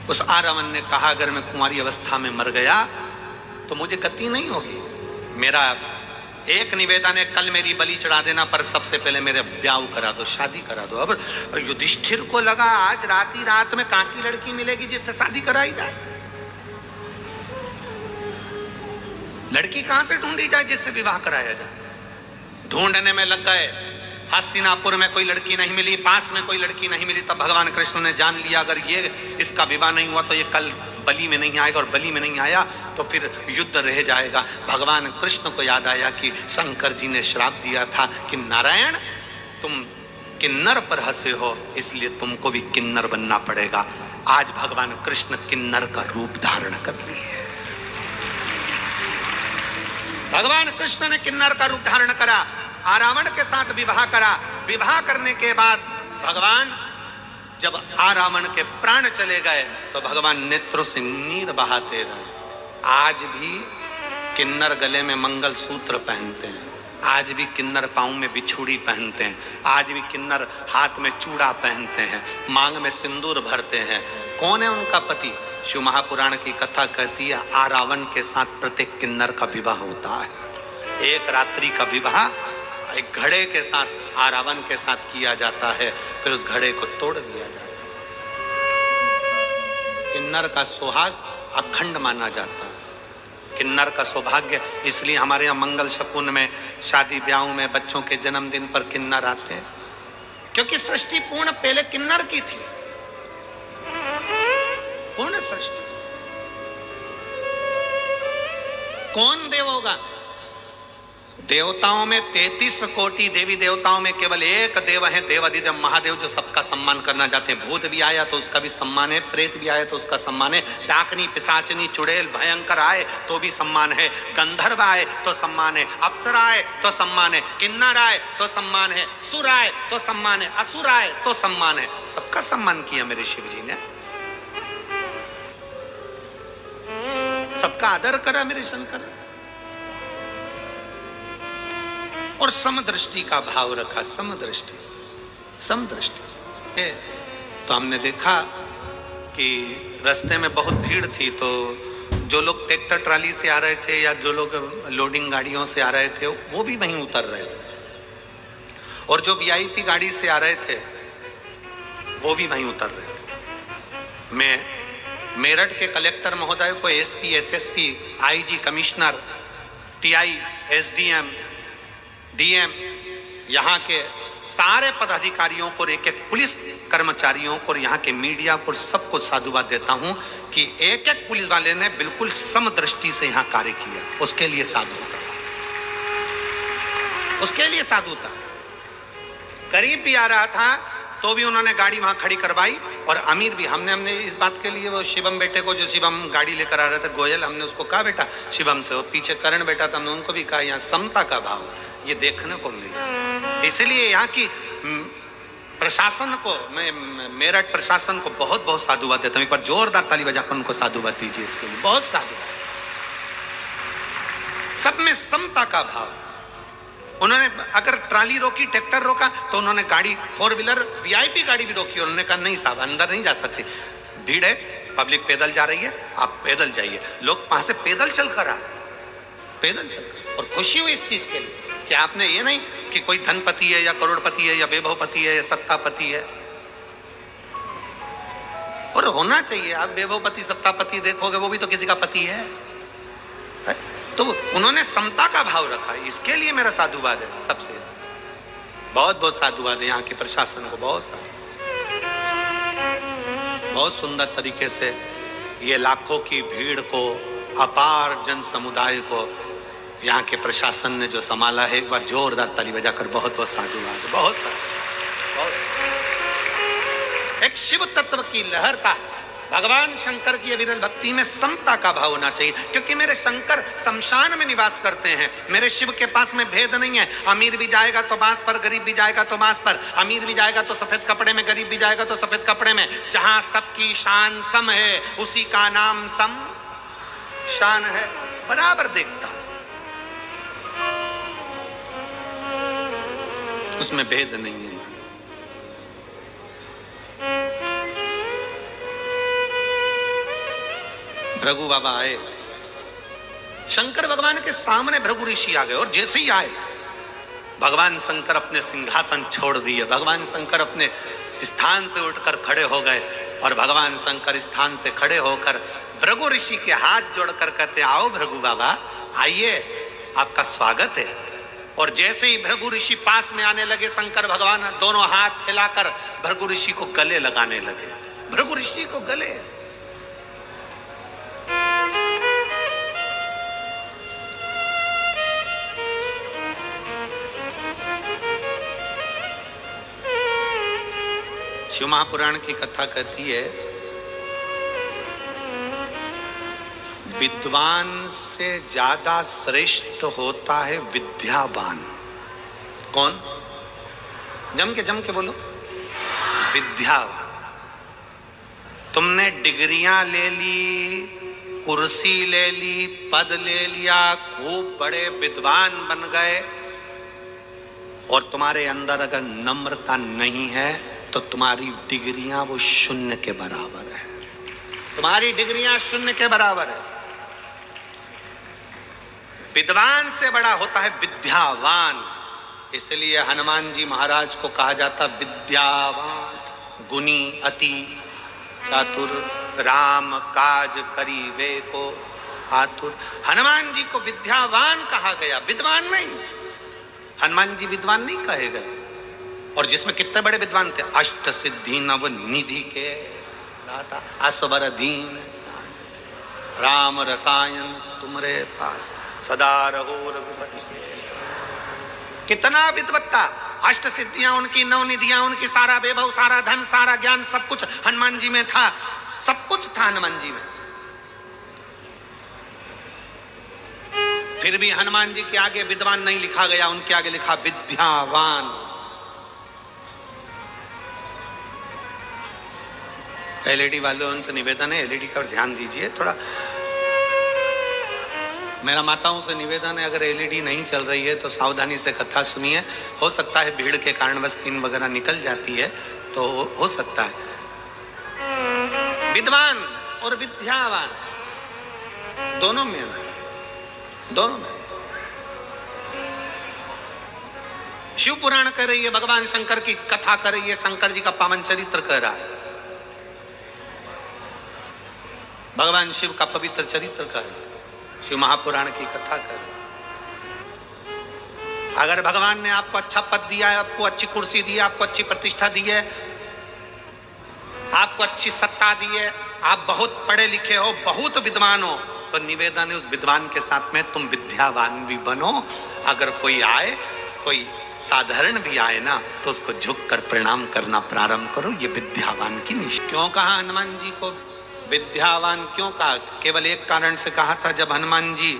उस रावण ने कहा, अगर मैं कुंवारी अवस्था में मर गया तो मुझे गति नहीं होगी। मेरा एक निवेदन है, कल मेरी बलि चढ़ा देना, पर सबसे पहले मेरे ब्याह करा दो, शादी करा दो। अब युधिष्ठिर को लगा आज रात ही रात में कहां की लड़की मिलेगी जिससे शादी कराई जाए, लड़की कहां से ढूंढी जाए जिससे विवाह कराया जाए। ढूंढने में लग गए। हस्तिनापुर में कोई लड़की नहीं मिली, पास में कोई लड़की नहीं मिली। तब भगवान कृष्ण ने जान लिया अगर ये इसका विवाह नहीं हुआ तो ये कल बलि में नहीं आएगा, और बलि में नहीं आया तो फिर युद्ध रह जाएगा। भगवान कृष्ण को याद आया कि शंकर जी ने श्राप दिया था कि नारायण तुम किन्नर पर हंसे हो, इसलिए तुमको भी किन्नर बनना पड़ेगा। आज भगवान कृष्ण किन्नर का रूप धारण कर लिए। भगवान कृष्ण ने किन्नर का रूप धारण करा, रावण के साथ विवाह करा। विवाह करने के बाद भगवान जब रावण के प्राण चले गए तो भगवान नेत्रों से नीर बहाते रहे। आज भी किन्नर गले में मंगलसूत्र पहनते हैं, आज भी किन्नर पाँव में बिछुड़ी पहनते हैं, आज भी किन्नर हाथ में चूड़ा पहनते हैं, मांग में सिंदूर भरते हैं। कौन है उनका पति? शिव महापुराण की कथा कहती है आरावण के साथ प्रत्येक किन्नर का विवाह होता है। एक रात्रि का विवाह एक घड़े के साथ आरावण के साथ किया जाता है, फिर उस घड़े को तोड़ दिया जाता है। किन्नर का सुहाग अखंड माना जाता है, किन्नर का सौभाग्य। इसलिए हमारे यहाँ मंगल शकुन में, शादी ब्याहों में, बच्चों के जन्मदिन पर किन्नर आते हैं, क्योंकि सृष्टि पूर्ण पहले किन्नर की थी, पूर्ण सृष्टि। कौन देव होगा? देवताओं में 33 कोटि देवी देवताओं में केवल एक देव है, देवाधिदेव महादेव, जो सबका सम्मान करना चाहते हैं। भूत भी आया तो उसका भी सम्मान है, प्रेत भी आया तो उसका सम्मान है, डाकनी, पिशाचनी, चुड़ैल, भयंकर आए तो भी सम्मान है, गंधर्व आए तो सम्मान है, अप्सरा आए तो सम्मान है, किन्नर आए तो सम्मान है, सुर आए तो सम्मान है, असुर आए तो सम्मान है। सबका सम्मान किया मेरे शिव जी ने, सबका आदर करा मेरे शंकर, और समदृष्टि का भाव रखा। समदृष्टि, समदृष्टि। तो हमने देखा कि रास्ते में बहुत भीड़ थी, तो जो लोग ट्रैक्टर ट्राली से आ रहे थे या जो लोग लोडिंग गाड़ियों से आ रहे थे वो भी वहीं उतर रहे थे, और जो वीआईपी गाड़ी से आ रहे थे वो भी वहीं उतर रहे थे। मैं मेरठ के कलेक्टर महोदय को, SP, SSP, IG, commissioner, TI, SDM, DM, यहाँ के सारे पदाधिकारियों को, एक एक पुलिस कर्मचारियों को, यहाँ के मीडिया को, सबको साधुवाद देता हूँ कि एक एक पुलिस वाले ने बिल्कुल समदृष्टि से यहाँ कार्य किया। उसके लिए साधुता, उसके लिए साधुता। गरीब भी आ रहा था तो भी उन्होंने गाड़ी वहां खड़ी करवाई, और अमीर भी। हमने इस बात के लिए वो शिवम बेटे को, जो शिवम गाड़ी लेकर आ रहे थे, गोयल, हमने उसको कहा बेटा शिवम से, और पीछे करण बेटा था, हमने उनको भी कहा यहाँ समता का भाव ये देखने को मिला। इसलिए यहाँ की प्रशासन को, मैं मेरठ प्रशासन को बहुत बहुत साधुवाद देता हूँ। एक बार जोरदार ताली बजाकर उनको साधुवाद दीजिए इसके लिए, बहुत साधुवाद। सब में समता का भाव। उन्होंने अगर ट्राली रोकी, ट्रैक्टर रोका, तो उन्होंने गाड़ी, 4 व्हीलर वीआईपी गाड़ी भी रोकी। उन्होंने कहा नहीं साहब, अंदर नहीं जा सकते, भीड़ है, पब्लिक पैदल जा रही है, आप पैदल जाइए। लोग वहां से पैदल चलकर आए, पैदल चलकर, और खुशी हुई इस चीज के लिए कि आपने ये नहीं कि कोई धनपति है या करोड़पति है या वैभवपति है या सत्तापति है, और होना चाहिए। आप वैभवपति, सत्तापति देखोगे वो भी तो किसी का पति है। तो उन्होंने समता का भाव रखा, इसके लिए मेरा साधुवाद है सबसे, बहुत बहुत साधुवाद है यहाँ के प्रशासन को, बहुत सारा, बहुत सुंदर तरीके से ये लाखों की भीड़ को, अपार जन समुदाय को यहाँ के प्रशासन ने जो संभाला है, एक बार जोरदार ताली बजाकर बहुत बहुत साधुवाद, बहुत सारा। एक शिव तत्व की लहर का, भगवान शंकर की अविरल भक्ति में समता का भाव होना चाहिए, क्योंकि मेरे शंकर शमशान में निवास करते हैं। मेरे शिव के पास में भेद नहीं है, अमीर भी जाएगा तो बांस पर, गरीब भी जाएगा तो बांस पर, अमीर भी जाएगा तो सफेद कपड़े में, गरीब भी जाएगा तो सफेद कपड़े में। जहां सबकी शान सम है उसी का नाम सम शान है। बराबर देखता हूं, उसमें भेद नहीं है। भृगु बाबा आए, शंकर भगवान के सामने भृगु ऋषि आ गए, और जैसे ही आए भगवान शंकर अपने सिंहासन छोड़ दिए, भगवान शंकर अपने स्थान से उठकर खड़े हो गए, और भगवान शंकर स्थान से खड़े होकर भृगु ऋषि के हाथ जोड़कर कहते, आओ भृगु बाबा आइए, आपका स्वागत है। और जैसे ही भृगु ऋषि पास में आने लगे, शंकर भगवान दोनों हाथ फैलाकर भृगु ऋषि को गले लगाने लगे, भृगु ऋषि को गले। शिव महापुराण की कथा कहती है, विद्वान से ज्यादा श्रेष्ठ होता है विद्यावान। कौन? जम के बोलो, विद्यावान। तुमने डिग्रियां ले ली, कुर्सी ले ली, पद ले लिया, खूब बड़े विद्वान बन गए, और तुम्हारे अंदर अगर नम्रता नहीं है तो तुम्हारी डिग्रियां वो शून्य के बराबर है। तुम्हारी डिग्रियां शून्य के बराबर है। विद्वान से बड़ा होता है विद्यावान। इसलिए हनुमान जी महाराज को कहा जाता विद्यावान, गुणी, अति चातुर, राम काज करीबे को आतुर। हनुमान जी को विद्यावान कहा गया, विद्वान नहीं। हनुमान जी विद्वान नहीं कहे गए। और जिसमें कितने बड़े विद्वान थे, अष्ट सिद्धि नव निधि के दाता, असबर दीन राम रसायन तुमरे पास, सदा रहो रघुपति के। कितना विद्वत्ता, अष्ट सिद्धियां उनकी, नव निधियां उनकी, सारा वैभव, सारा धन, सारा ज्ञान, सब कुछ हनुमान जी में था। सब कुछ था हनुमान जी में। फिर भी हनुमान जी के आगे विद्वान नहीं लिखा गया, उनके आगे लिखा विद्यावान। एलईडी वालों उनसे निवेदन है, एलईडी का ध्यान दीजिए थोड़ा। मेरा माताओं से निवेदन है, अगर एलईडी नहीं चल रही है तो सावधानी से कथा सुनिए। हो सकता है भीड़ के कारण बस पिन वगैरह निकल जाती है, तो हो सकता है। विद्वान और विद्यावान दोनों में, दोनों में। शिव पुराण कर रही है, भगवान शंकर की कथा कर रही है, शंकर जी का पावन चरित्र कर रहा है, भगवान शिव का पवित्र चरित्र कर रहा है, शिव महापुराण की कथा कर। अगर भगवान ने आपको अच्छा पद दिया है, आपको अच्छी कुर्सी दी है, आपको अच्छी प्रतिष्ठा दी है, आपको अच्छी सत्ता दी है, आप बहुत पढ़े लिखे हो, बहुत विद्वान हो, तो निवेदन है उस विद्वान के साथ में तुम विद्यावान भी बनो। अगर कोई आए, कोई साधारण भी आए ना, तो उसको झुक कर प्रणाम करना प्रारंभ करो। ये विद्यावान की निशानी। क्यों कहा हनुमान जी को विद्यावान? क्यों कहा? केवल एक कारण से कहा था। जब हनुमान जी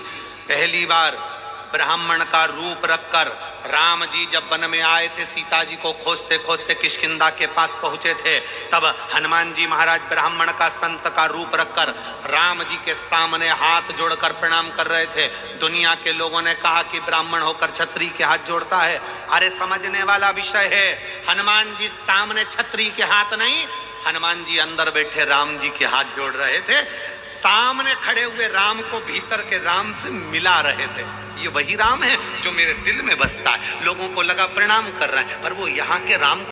पहली बार ब्राह्मण का रूप रखकर राम जी जब वन में आए थे, सीता जी को खोजते खोजते किष्किंधा के पास पहुंचे थे, तब हनुमान जी महाराज ब्राह्मण का, संत का रूप रखकर राम जी के सामने हाथ जोड़कर प्रणाम कर रहे थे। दुनिया के लोगों ने कहा कि ब्राह्मण होकर छत्री के हाथ जोड़ता है। अरे समझने वाला विषय है। हनुमान जी सामने छत्री के हाथ नहीं, हनुमान जी अंदर बैठे राम जी के हाथ जोड़ रहे थे। सामने खड़े हुए राम को भीतर के राम से मिला रहे थे। ये वही राम है जो मेरे दिल में बसता है। लोगों को लगा प्रणाम कर रहे हैं, पर वो यहाँ के राम